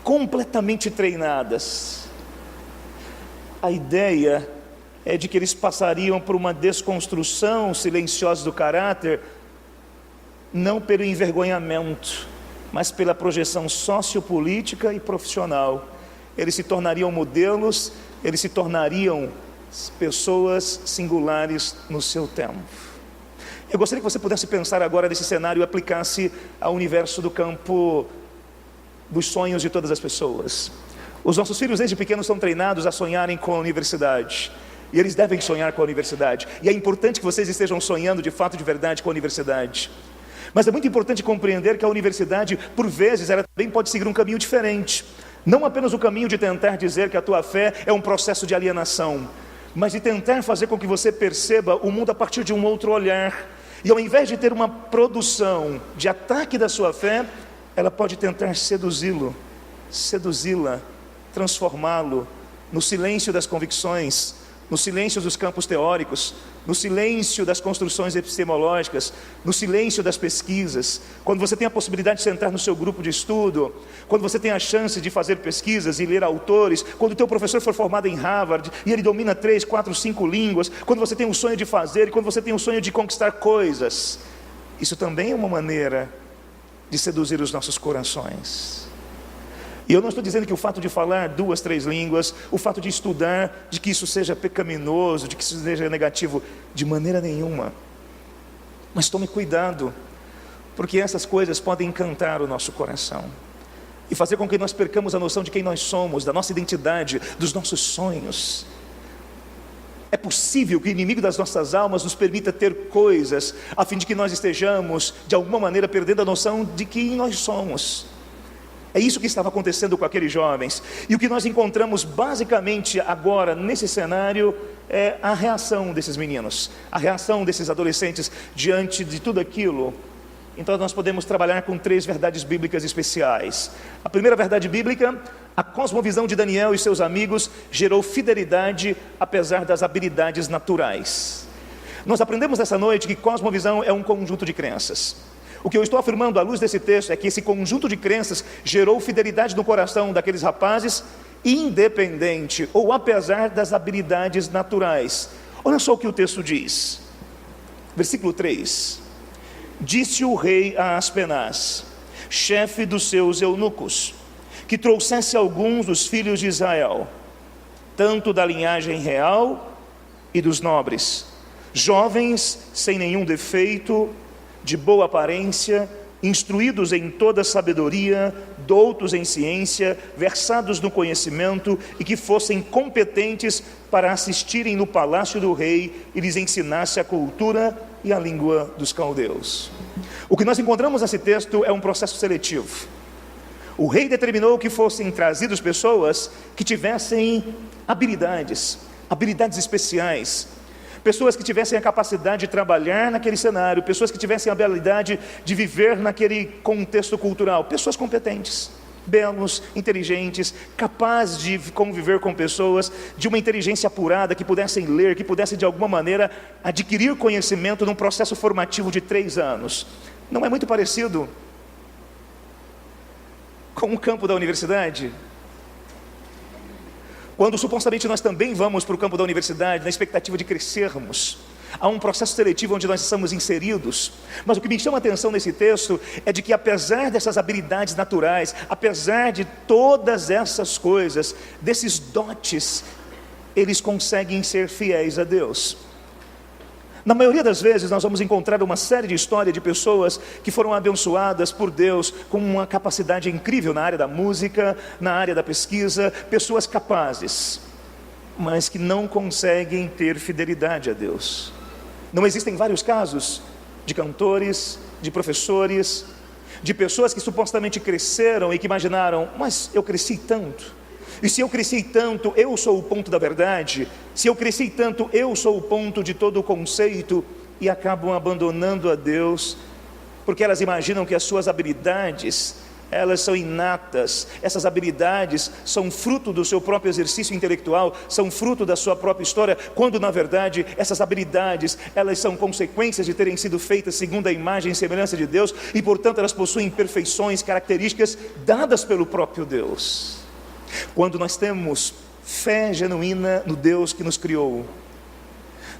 completamente treinadas. A ideia é de que eles passariam por uma desconstrução silenciosa do caráter, não pelo envergonhamento, mas pela projeção sociopolítica e profissional. Eles se tornariam modelos, eles se tornariam pessoas singulares no seu tempo. Eu gostaria que você pudesse pensar agora nesse cenário e aplicasse ao universo do campo dos sonhos de todas as pessoas. Os nossos filhos desde pequenos são treinados a sonharem com a universidade, e eles devem sonhar com a universidade, e é importante que vocês estejam sonhando de fato, de verdade, com a universidade. Mas é muito importante compreender que a universidade, por vezes, ela também pode seguir um caminho diferente. Não apenas o caminho de tentar dizer que a tua fé é um processo de alienação, mas de tentar fazer com que você perceba o mundo a partir de um outro olhar. E ao invés de ter uma produção de ataque da sua fé, ela pode tentar seduzi-la, transformá-lo no silêncio das convicções, no silêncio dos campos teóricos, no silêncio das construções epistemológicas, no silêncio das pesquisas. Quando você tem a possibilidade de sentar no seu grupo de estudo, quando você tem a chance de fazer pesquisas e ler autores, quando o teu professor for formado em Harvard e ele domina 3, 4, 5 línguas, quando você tem um sonho de fazer e quando você tem um sonho de conquistar coisas, isso também é uma maneira de seduzir os nossos corações. E eu não estou dizendo que o fato de falar 2, 3 línguas, o fato de estudar, de que isso seja pecaminoso, de que isso seja negativo, de maneira nenhuma. Mas tome cuidado, porque essas coisas podem encantar o nosso coração e fazer com que nós percamos a noção de quem nós somos, da nossa identidade, dos nossos sonhos. É possível que o inimigo das nossas almas nos permita ter coisas, a fim de que nós estejamos, de alguma maneira, perdendo a noção de quem nós somos. É isso que estava acontecendo com aqueles jovens. E o que nós encontramos basicamente agora nesse cenário é a reação desses meninos, a reação desses adolescentes diante de tudo aquilo. Então nós podemos trabalhar com 3 verdades bíblicas especiais. A primeira verdade bíblica: a cosmovisão de Daniel e seus amigos gerou fidelidade apesar das habilidades naturais. Nós aprendemos nessa noite que cosmovisão é um conjunto de crenças. O que eu estou afirmando à luz desse texto é que esse conjunto de crenças gerou fidelidade no coração daqueles rapazes, independente ou apesar das habilidades naturais. Olha só o que o texto diz. Versículo 3. Disse o rei a Aspenaz, chefe dos seus eunucos, que trouxesse alguns dos filhos de Israel, tanto da linhagem real e dos nobres, jovens sem nenhum defeito, de boa aparência, instruídos em toda sabedoria, doutos em ciência, versados no conhecimento e que fossem competentes para assistirem no palácio do rei e lhes ensinasse a cultura e a língua dos caldeus. O que nós encontramos nesse texto é um processo seletivo. O rei determinou que fossem trazidas pessoas que tivessem habilidades especiais, pessoas que tivessem a capacidade de trabalhar naquele cenário, pessoas que tivessem a habilidade de viver naquele contexto cultural, pessoas competentes, belos, inteligentes, capazes de conviver com pessoas de uma inteligência apurada, que pudessem ler, que pudessem de alguma maneira adquirir conhecimento num processo formativo de 3 anos. Não é muito parecido com o campo da universidade? Quando supostamente nós também vamos para o campo da universidade na expectativa de crescermos, há um processo seletivo onde nós estamos inseridos. Mas o que me chama a atenção nesse texto é de que apesar dessas habilidades naturais, apesar de todas essas coisas, desses dotes, eles conseguem ser fiéis a Deus. Na maioria das vezes nós vamos encontrar uma série de histórias de pessoas que foram abençoadas por Deus com uma capacidade incrível na área da música, na área da pesquisa, pessoas capazes, mas que não conseguem ter fidelidade a Deus. Não existem vários casos de cantores, de professores, de pessoas que supostamente cresceram e que imaginaram, mas eu cresci tanto. E se eu cresci tanto, eu sou o ponto da verdade. Se eu cresci tanto, eu sou o ponto de todo o conceito. e acabam abandonando a Deus, porque elas imaginam que as suas habilidades, elas são inatas, essas habilidades são fruto do seu próprio exercício intelectual, são fruto da sua própria história, quando na verdade essas habilidades, elas são consequências de terem sido feitas segundo a imagem e semelhança de Deus, e portanto elas possuem perfeições, características dadas pelo próprio Deus. Quando nós temos fé genuína no Deus que nos criou,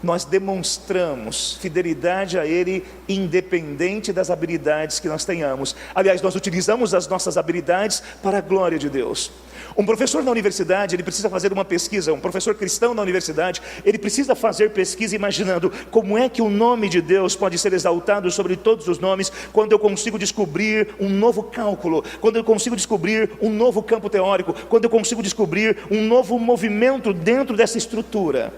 nós demonstramos fidelidade a Ele, independente das habilidades que nós tenhamos. Aliás, nós utilizamos as nossas habilidades para a glória de Deus. Um professor na universidade, ele precisa fazer uma pesquisa, um professor cristão na universidade, ele precisa fazer pesquisa imaginando como é que o nome de Deus pode ser exaltado sobre todos os nomes, quando eu consigo descobrir um novo cálculo, quando eu consigo descobrir um novo campo teórico, quando eu consigo descobrir um novo movimento dentro dessa estrutura.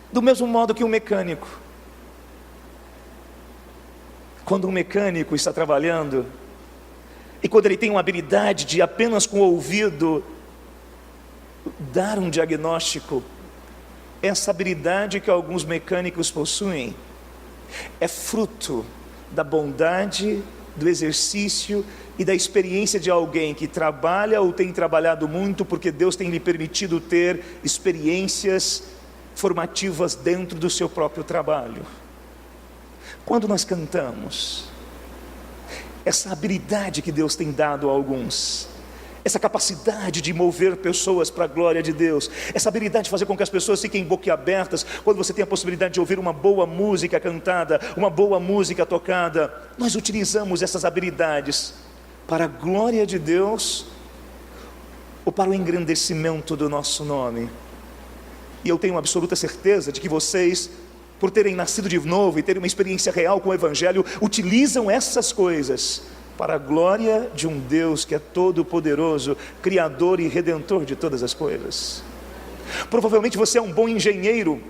Do mesmo modo que um mecânico, quando um mecânico está trabalhando, e quando ele tem uma habilidade de apenas com o ouvido dar um diagnóstico, essa habilidade que alguns mecânicos possuem é fruto da bondade, do exercício e da experiência de alguém que trabalha ou tem trabalhado muito, porque Deus tem lhe permitido ter experiências formativas dentro do seu próprio trabalho. Quando nós cantamos, essa habilidade que Deus tem dado a alguns, essa capacidade de mover pessoas para a glória de Deus, essa habilidade de fazer com que as pessoas fiquem boquiabertas, quando você tem a possibilidade de ouvir uma boa música cantada, uma boa música tocada, nós utilizamos essas habilidades para a glória de Deus ou para o engrandecimento do nosso nome. E eu tenho absoluta certeza de que vocês, por terem nascido de novo e terem uma experiência real com o Evangelho, utilizam essas coisas para a glória de um Deus que é todo-poderoso, Criador e Redentor de todas as coisas. Provavelmente você é um bom engenheiro,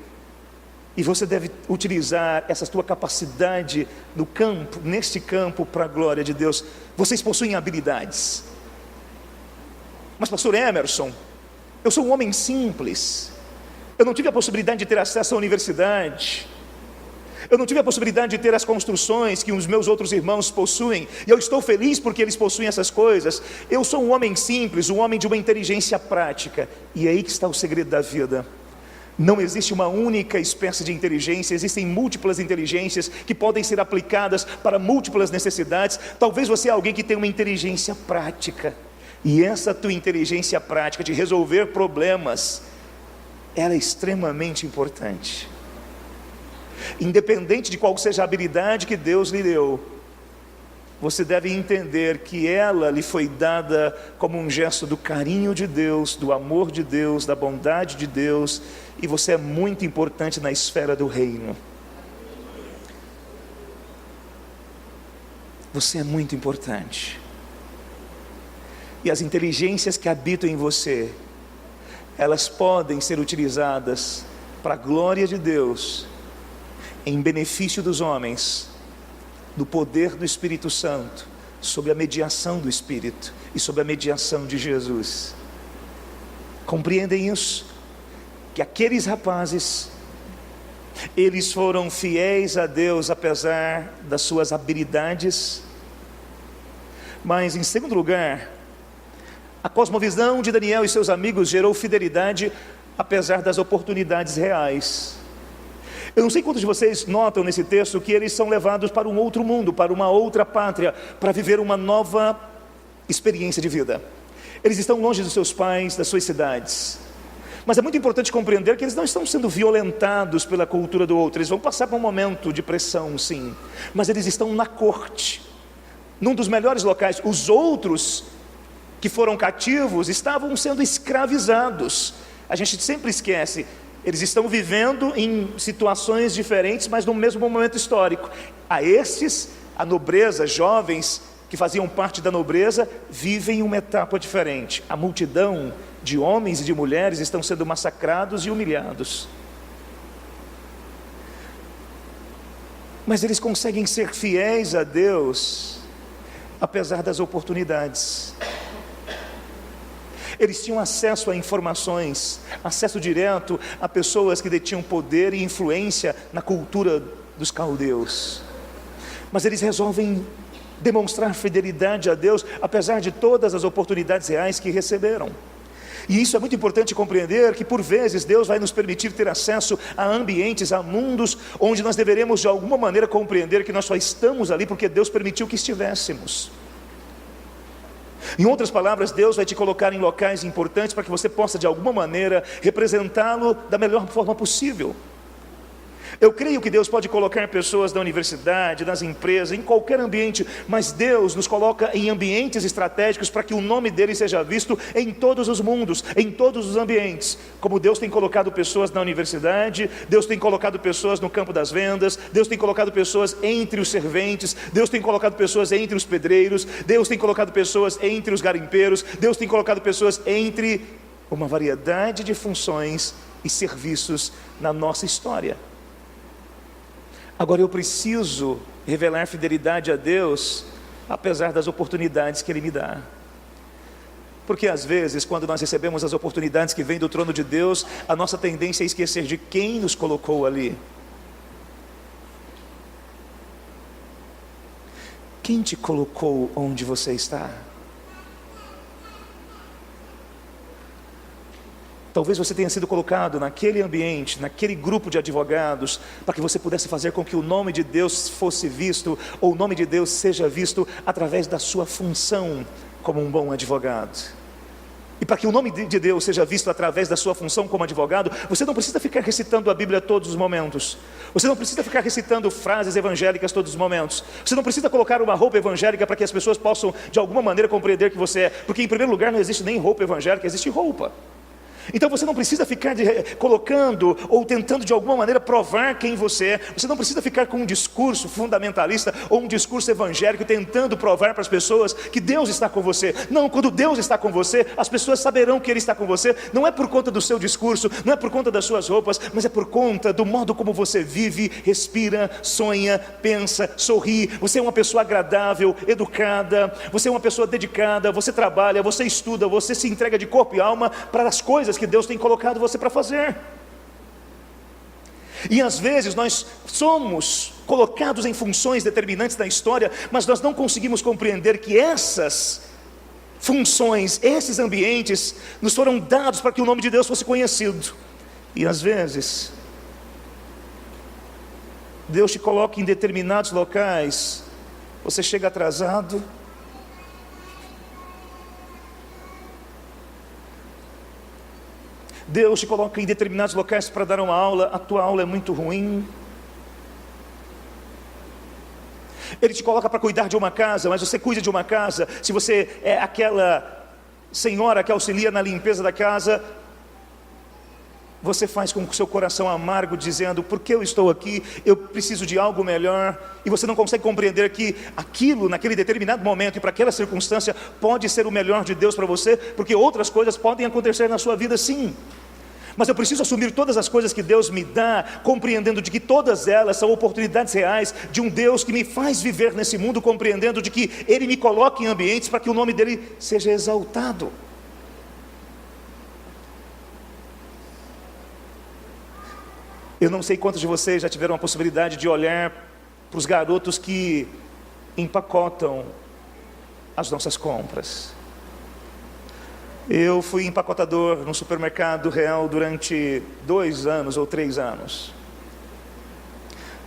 e você deve utilizar essa sua capacidade no campo, neste campo, para a glória de Deus. Vocês possuem habilidades. Mas pastor Emerson, eu sou um homem simples, eu não tive a possibilidade de ter acesso à universidade, eu não tive a possibilidade de ter as construções que os meus outros irmãos possuem, e eu estou feliz porque eles possuem essas coisas. Eu sou um homem simples, um homem de uma inteligência prática, e é aí que está o segredo da vida. Não existe uma única espécie de inteligência, existem múltiplas inteligências que podem ser aplicadas para múltiplas necessidades. Talvez você é alguém que tem uma inteligência prática, e essa tua inteligência prática de resolver problemas, ela é extremamente importante. Independente de qual seja a habilidade que Deus lhe deu, você deve entender que ela lhe foi dada como um gesto do carinho de Deus, do amor de Deus, da bondade de Deus, e você é muito importante na esfera do reino. Você é muito importante. E as inteligências que habitam em você, elas podem ser utilizadas para a glória de Deus, em benefício dos homens, do poder do Espírito Santo, sob a mediação do Espírito e sob a mediação de Jesus. Compreendem isso? Que aqueles rapazes, eles foram fiéis a Deus apesar das suas habilidades. Mas em segundo lugar, a cosmovisão de Daniel e seus amigos gerou fidelidade apesar das oportunidades reais. Eu não sei quantos de vocês notam nesse texto que eles são levados para um outro mundo, para uma outra pátria, para viver uma nova experiência de vida. Eles estão longe dos seus pais, das suas cidades. Mas é muito importante compreender que eles não estão sendo violentados pela cultura do outro. Eles vão passar por um momento de pressão, sim, mas eles estão na corte, num dos melhores locais. Os outros que foram cativos estavam sendo escravizados. A gente sempre esquece, eles estão vivendo em situações diferentes, mas no mesmo momento histórico. A estes, a nobreza, jovens que faziam parte da nobreza, vivem uma etapa diferente. A multidão de homens e de mulheres estão sendo massacrados e humilhados. Mas eles conseguem ser fiéis a Deus, apesar das oportunidades. Eles tinham acesso a informações, acesso direto a pessoas que detinham poder e influência na cultura dos caldeus. Mas eles resolvem demonstrar fidelidade a Deus, apesar de todas as oportunidades reais que receberam. E isso é muito importante compreender, que por vezes Deus vai nos permitir ter acesso a ambientes, a mundos, onde nós deveremos de alguma maneira compreender que nós só estamos ali porque Deus permitiu que estivéssemos. Em outras palavras, Deus vai te colocar em locais importantes para que você possa de alguma maneira representá-lo da melhor forma possível. Eu creio que Deus pode colocar pessoas na universidade, nas empresas, em qualquer ambiente, mas Deus nos coloca em ambientes estratégicos para que o nome dele seja visto em todos os mundos, em todos os ambientes. Como Deus tem colocado pessoas na universidade, Deus tem colocado pessoas no campo das vendas, Deus tem colocado pessoas entre os serventes, Deus tem colocado pessoas entre os pedreiros, Deus tem colocado pessoas entre os garimpeiros, Deus tem colocado pessoas entre uma variedade de funções e serviços na nossa história. Agora eu preciso revelar fidelidade a Deus, apesar das oportunidades que Ele me dá. Porque às vezes, quando nós recebemos as oportunidades que vêm do trono de Deus, a nossa tendência é esquecer de quem nos colocou ali. Quem te colocou onde você está? Talvez você tenha sido colocado naquele ambiente, naquele grupo de advogados, para que você pudesse fazer com que o nome de Deus fosse visto, ou o nome de Deus seja visto através da sua função como um bom advogado. E para que o nome de Deus seja visto através da sua função como advogado, você não precisa ficar recitando a Bíblia todos os momentos. Você não precisa ficar recitando frases evangélicas todos os momentos. Você não precisa colocar uma roupa evangélica para que as pessoas possam de alguma maneira compreender que você é. Porque em primeiro lugar não existe nem roupa evangélica, existe roupa. Então você não precisa ficar colocando ou tentando de alguma maneira provar quem você é. Você não precisa ficar com um discurso fundamentalista ou um discurso evangélico tentando provar para as pessoas que Deus está com você. Não, quando Deus está com você, as pessoas saberão que Ele está com você. Não é por conta do seu discurso, não é por conta das suas roupas, mas é por conta do modo como você vive, respira, sonha, pensa, sorri. Você é uma pessoa agradável, educada, você é uma pessoa dedicada, você trabalha, você estuda, você se entrega de corpo e alma para as coisas que Deus tem colocado você para fazer. E às vezes nós somos colocados em funções determinantes da história, mas nós não conseguimos compreender que essas funções, esses ambientes nos foram dados para que o nome de Deus fosse conhecido. E às vezes Deus te coloca em determinados locais, você chega atrasado, Deus te coloca em determinados locais para dar uma aula, a tua aula é muito ruim. Ele te coloca para cuidar de uma casa, mas você cuida de uma casa, se você é aquela senhora que auxilia na limpeza da casa, você faz com o seu coração amargo, dizendo: por que eu estou aqui? Eu preciso de algo melhor. E você não consegue compreender que aquilo, naquele determinado momento e para aquela circunstância, pode ser o melhor de Deus para você, porque outras coisas podem acontecer na sua vida, sim. Mas eu preciso assumir todas as coisas que Deus me dá, compreendendo de que todas elas são oportunidades reais de um Deus que me faz viver nesse mundo, compreendendo de que Ele me coloca em ambientes para que o nome dEle seja exaltado. Eu não sei quantos de vocês já tiveram a possibilidade de olhar para os garotos que empacotam as nossas compras. Eu fui empacotador no supermercado Real durante 2 anos ou 3 anos.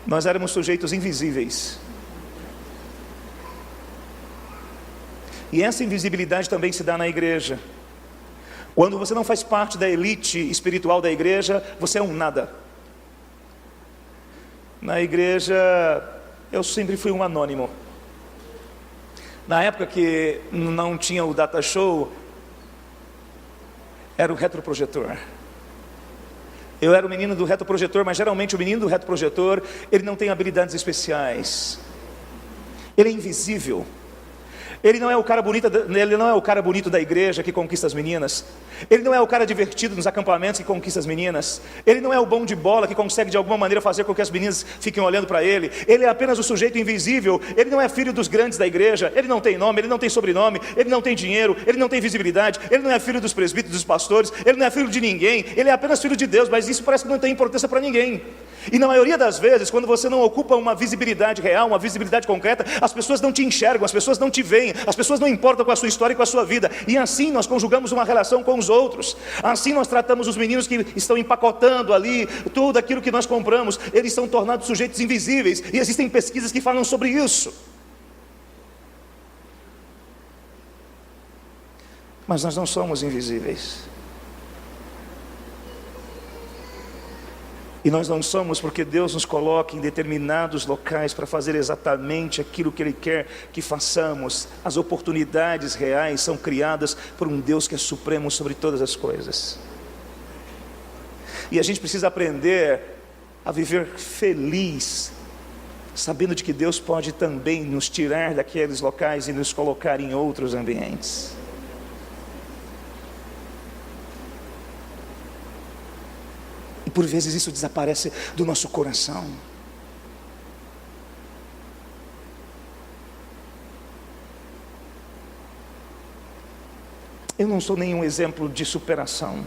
Nós éramos sujeitos invisíveis. E essa invisibilidade também se dá na igreja. Quando você não faz parte da elite espiritual da igreja, você é um nada. Na igreja, eu sempre fui um anônimo. Na época que não tinha o data show, era o retroprojetor. Eu era o menino do retroprojetor, mas geralmente o menino do retroprojetor, ele não tem habilidades especiais. Ele é invisível. Ele não é o cara bonito da igreja que conquista as meninas. Ele não é o cara divertido nos acampamentos que conquista as meninas. Ele não é o bom de bola que consegue de alguma maneira fazer com que as meninas fiquem olhando para ele. Ele é apenas o sujeito invisível. Ele não é filho dos grandes da igreja. Ele não tem nome, ele não tem sobrenome, ele não tem dinheiro, ele não tem visibilidade. Ele não é filho dos presbíteros, dos pastores. Ele não é filho de ninguém. Ele é apenas filho de Deus, mas isso parece que não tem importância para ninguém. E na maioria das vezes, quando você não ocupa uma visibilidade real, uma visibilidade concreta, as pessoas não te enxergam, as pessoas não te veem, as pessoas não importam com a sua história e com a sua vida. E assim nós conjugamos uma relação com os outros. Assim nós tratamos os meninos que estão empacotando ali tudo aquilo que nós compramos. Eles são tornados sujeitos invisíveis. E existem pesquisas que falam sobre isso. Mas nós não somos invisíveis. E nós não somos porque Deus nos coloca em determinados locais para fazer exatamente aquilo que Ele quer que façamos. As oportunidades reais são criadas por um Deus que é supremo sobre todas as coisas. E a gente precisa aprender a viver feliz, sabendo de que Deus pode também nos tirar daqueles locais e nos colocar em outros ambientes. E por vezes isso desaparece do nosso coração. Eu não sou nenhum exemplo de superação.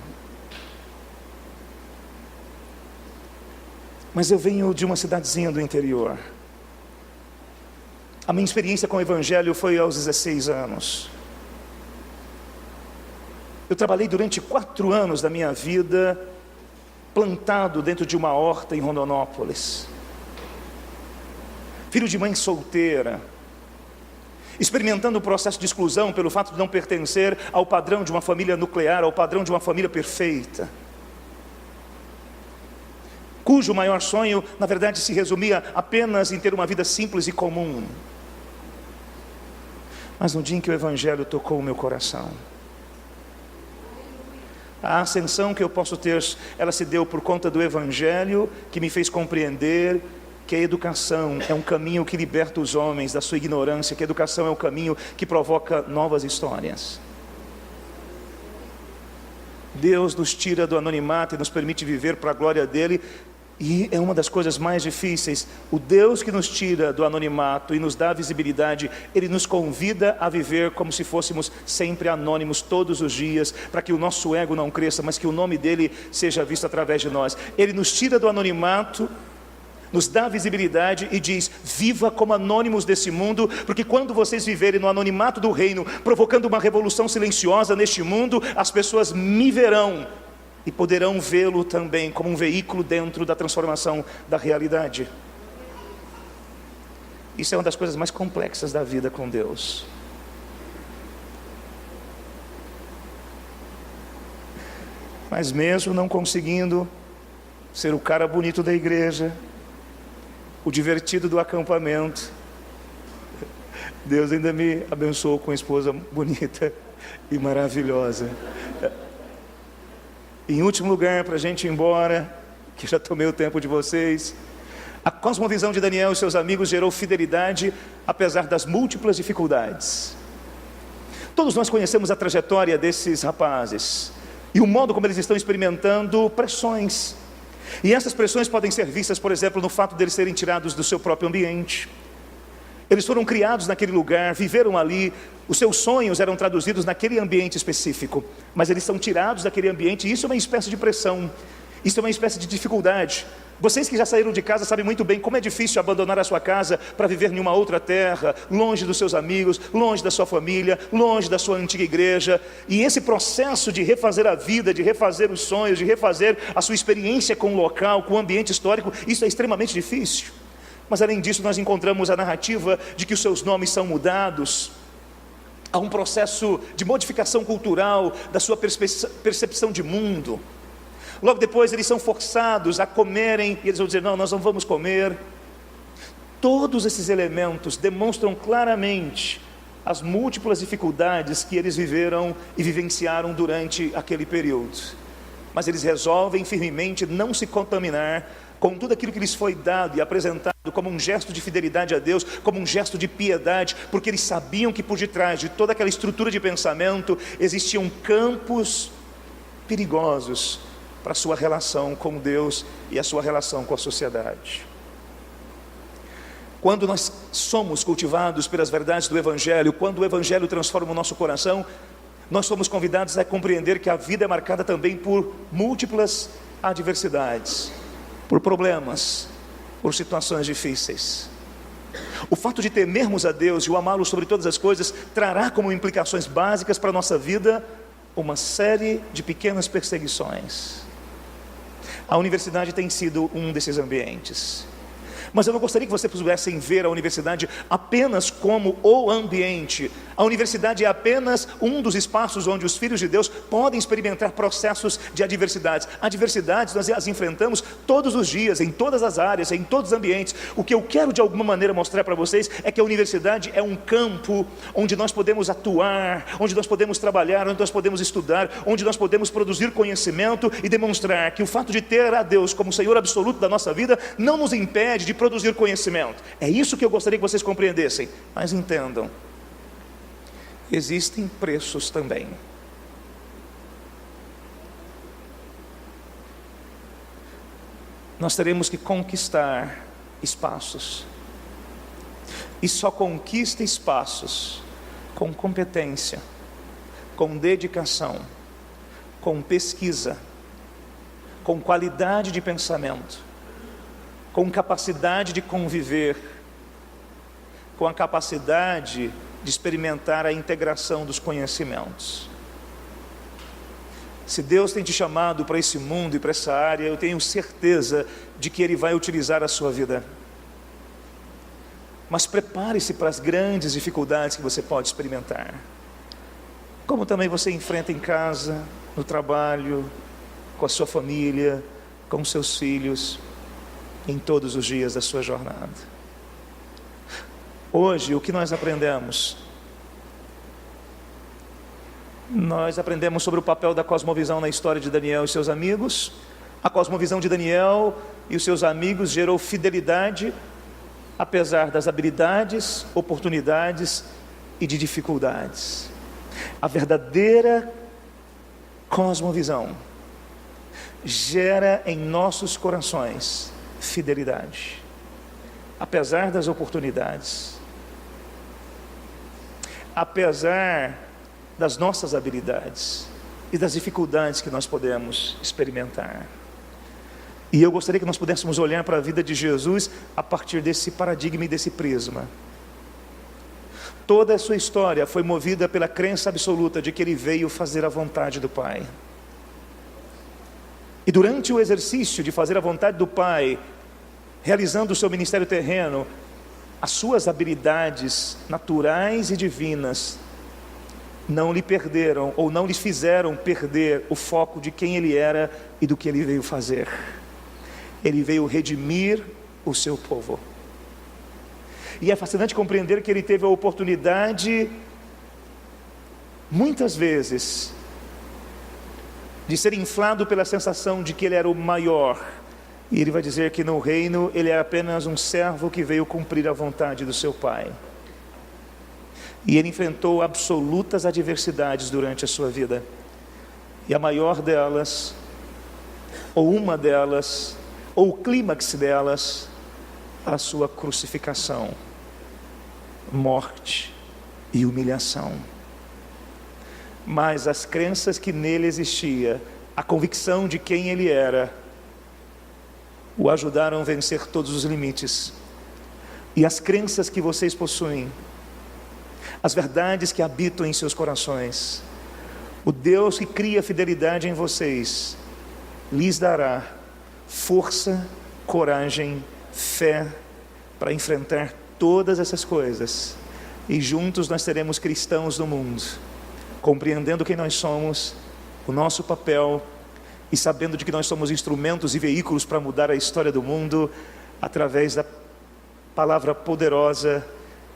Mas eu venho de uma cidadezinha do interior. A minha experiência com o Evangelho foi aos 16 anos. Eu trabalhei durante 4 anos da minha vida plantado dentro de uma horta em Rondonópolis, filho de mãe solteira, experimentando o processo de exclusão pelo fato de não pertencer ao padrão de uma família nuclear, ao padrão de uma família perfeita, cujo maior sonho, na verdade, se resumia apenas em ter uma vida simples e comum. Mas no dia em que o Evangelho tocou o meu coração, a ascensão que eu posso ter, ela se deu por conta do Evangelho, que me fez compreender que a educação é um caminho que liberta os homens da sua ignorância, que a educação é um caminho que provoca novas histórias. Deus nos tira do anonimato e nos permite viver para a glória dEle, e é uma das coisas mais difíceis. O Deus que nos tira do anonimato e nos dá visibilidade, Ele nos convida a viver como se fôssemos sempre anônimos todos os dias, para que o nosso ego não cresça, mas que o nome dEle seja visto através de nós. Ele nos tira do anonimato, nos dá visibilidade e diz: viva como anônimos desse mundo, porque quando vocês viverem no anonimato do reino, provocando uma revolução silenciosa neste mundo, as pessoas me verão e poderão vê-lo também como um veículo dentro da transformação da realidade. Isso é uma das coisas mais complexas da vida com Deus. Mas mesmo não conseguindo ser o cara bonito da igreja, o divertido do acampamento, Deus ainda me abençoou com uma esposa bonita e maravilhosa. Em último lugar, para a gente ir embora, que já tomei o tempo de vocês, a cosmovisão de Daniel e seus amigos gerou fidelidade apesar das múltiplas dificuldades. Todos nós conhecemos a trajetória desses rapazes e o modo como eles estão experimentando pressões. E essas pressões podem ser vistas, por exemplo, no fato deles serem tirados do seu próprio ambiente. Eles foram criados naquele lugar, viveram ali, os seus sonhos eram traduzidos naquele ambiente específico, mas eles são tirados daquele ambiente, e isso é uma espécie de pressão, isso é uma espécie de dificuldade. Vocês que já saíram de casa sabem muito bem como é difícil abandonar a sua casa para viver em uma outra terra, longe dos seus amigos, longe da sua família, longe da sua antiga igreja. E esse processo de refazer a vida, de refazer os sonhos, de refazer a sua experiência com o local, com o ambiente histórico, isso é extremamente difícil. Mas além disso, nós encontramos a narrativa de que os seus nomes são mudados. Há um processo de modificação cultural da sua percepção de mundo. Logo depois eles são forçados a comerem, e eles vão dizer: não, nós não vamos comer. Todos esses elementos demonstram claramente as múltiplas dificuldades que eles viveram e vivenciaram durante aquele período. Mas eles resolvem firmemente não se contaminar com tudo aquilo que lhes foi dado e apresentado como um gesto de fidelidade a Deus, como um gesto de piedade, porque eles sabiam que por detrás de toda aquela estrutura de pensamento existiam campos perigosos para a sua relação com Deus e a sua relação com a sociedade. Quando nós somos cultivados pelas verdades do Evangelho, quando o Evangelho transforma o nosso coração, nós somos convidados a compreender que a vida é marcada também por múltiplas adversidades, por problemas, por situações difíceis. O fato de temermos a Deus e o amá-lo sobre todas as coisas trará como implicações básicas para a nossa vida uma série de pequenas perseguições. A universidade tem sido um desses ambientes. Mas eu não gostaria que vocês pudessem ver a universidade apenas como o ambiente. A universidade é apenas um dos espaços onde os filhos de Deus podem experimentar processos de adversidades. Adversidades nós as enfrentamos todos os dias, em todas as áreas, em todos os ambientes. O que eu quero de alguma maneira mostrar para vocês é que a universidade é um campo onde nós podemos atuar, onde nós podemos trabalhar, onde nós podemos estudar, onde nós podemos produzir conhecimento e demonstrar que o fato de ter a Deus como Senhor absoluto da nossa vida não nos impede de produzir conhecimento. É isso que eu gostaria que vocês compreendessem. Mas entendam, existem preços também. Nós teremos que conquistar espaços. E só conquista espaços com competência, com dedicação, com pesquisa, com qualidade de pensamento, com capacidade de conviver, com a capacidade de experimentar a integração dos conhecimentos. Se Deus tem te chamado para esse mundo e para essa área, eu tenho certeza de que Ele vai utilizar a sua vida. Mas prepare-se para as grandes dificuldades que você pode experimentar. Como também você enfrenta em casa, no trabalho, com a sua família, com os seus filhos, em todos os dias da sua jornada. Hoje, o que nós aprendemos? Nós aprendemos sobre o papel da cosmovisão na história de Daniel e seus amigos. A cosmovisão de Daniel e os seus amigos gerou fidelidade, apesar das habilidades, oportunidades e de dificuldades. A verdadeira cosmovisão gera em nossos corações fidelidade, apesar das oportunidades, apesar das nossas habilidades e das dificuldades que nós podemos experimentar. E eu gostaria que nós pudéssemos olhar para a vida de Jesus a partir desse paradigma e desse prisma. Toda a sua história foi movida pela crença absoluta de que Ele veio fazer a vontade do Pai. E durante o exercício de fazer a vontade do Pai, realizando o seu ministério terreno, as suas habilidades naturais e divinas não lhe perderam, ou não lhe fizeram perder o foco de quem Ele era e do que Ele veio fazer. Ele veio redimir o seu povo. E é fascinante compreender que Ele teve a oportunidade, muitas vezes, de ser inflado pela sensação de que Ele era o maior. E Ele vai dizer que no reino Ele é apenas um servo que veio cumprir a vontade do seu Pai. E Ele enfrentou absolutas adversidades durante a sua vida. E a maior delas, ou uma delas, ou o clímax delas, a sua crucificação, morte e humilhação. Mas as crenças que nele existia, a convicção de quem Ele era, o ajudaram a vencer todos os limites. E as crenças que vocês possuem, as verdades que habitam em seus corações, o Deus que cria fidelidade em vocês, lhes dará força, coragem, fé, para enfrentar todas essas coisas. E juntos nós seremos cristãos no mundo, compreendendo quem nós somos, o nosso papel, e sabendo de que nós somos instrumentos e veículos para mudar a história do mundo, através da palavra poderosa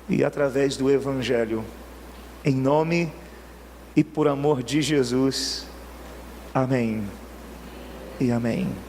e através do Evangelho. Em nome e por amor de Jesus. Amém e amém.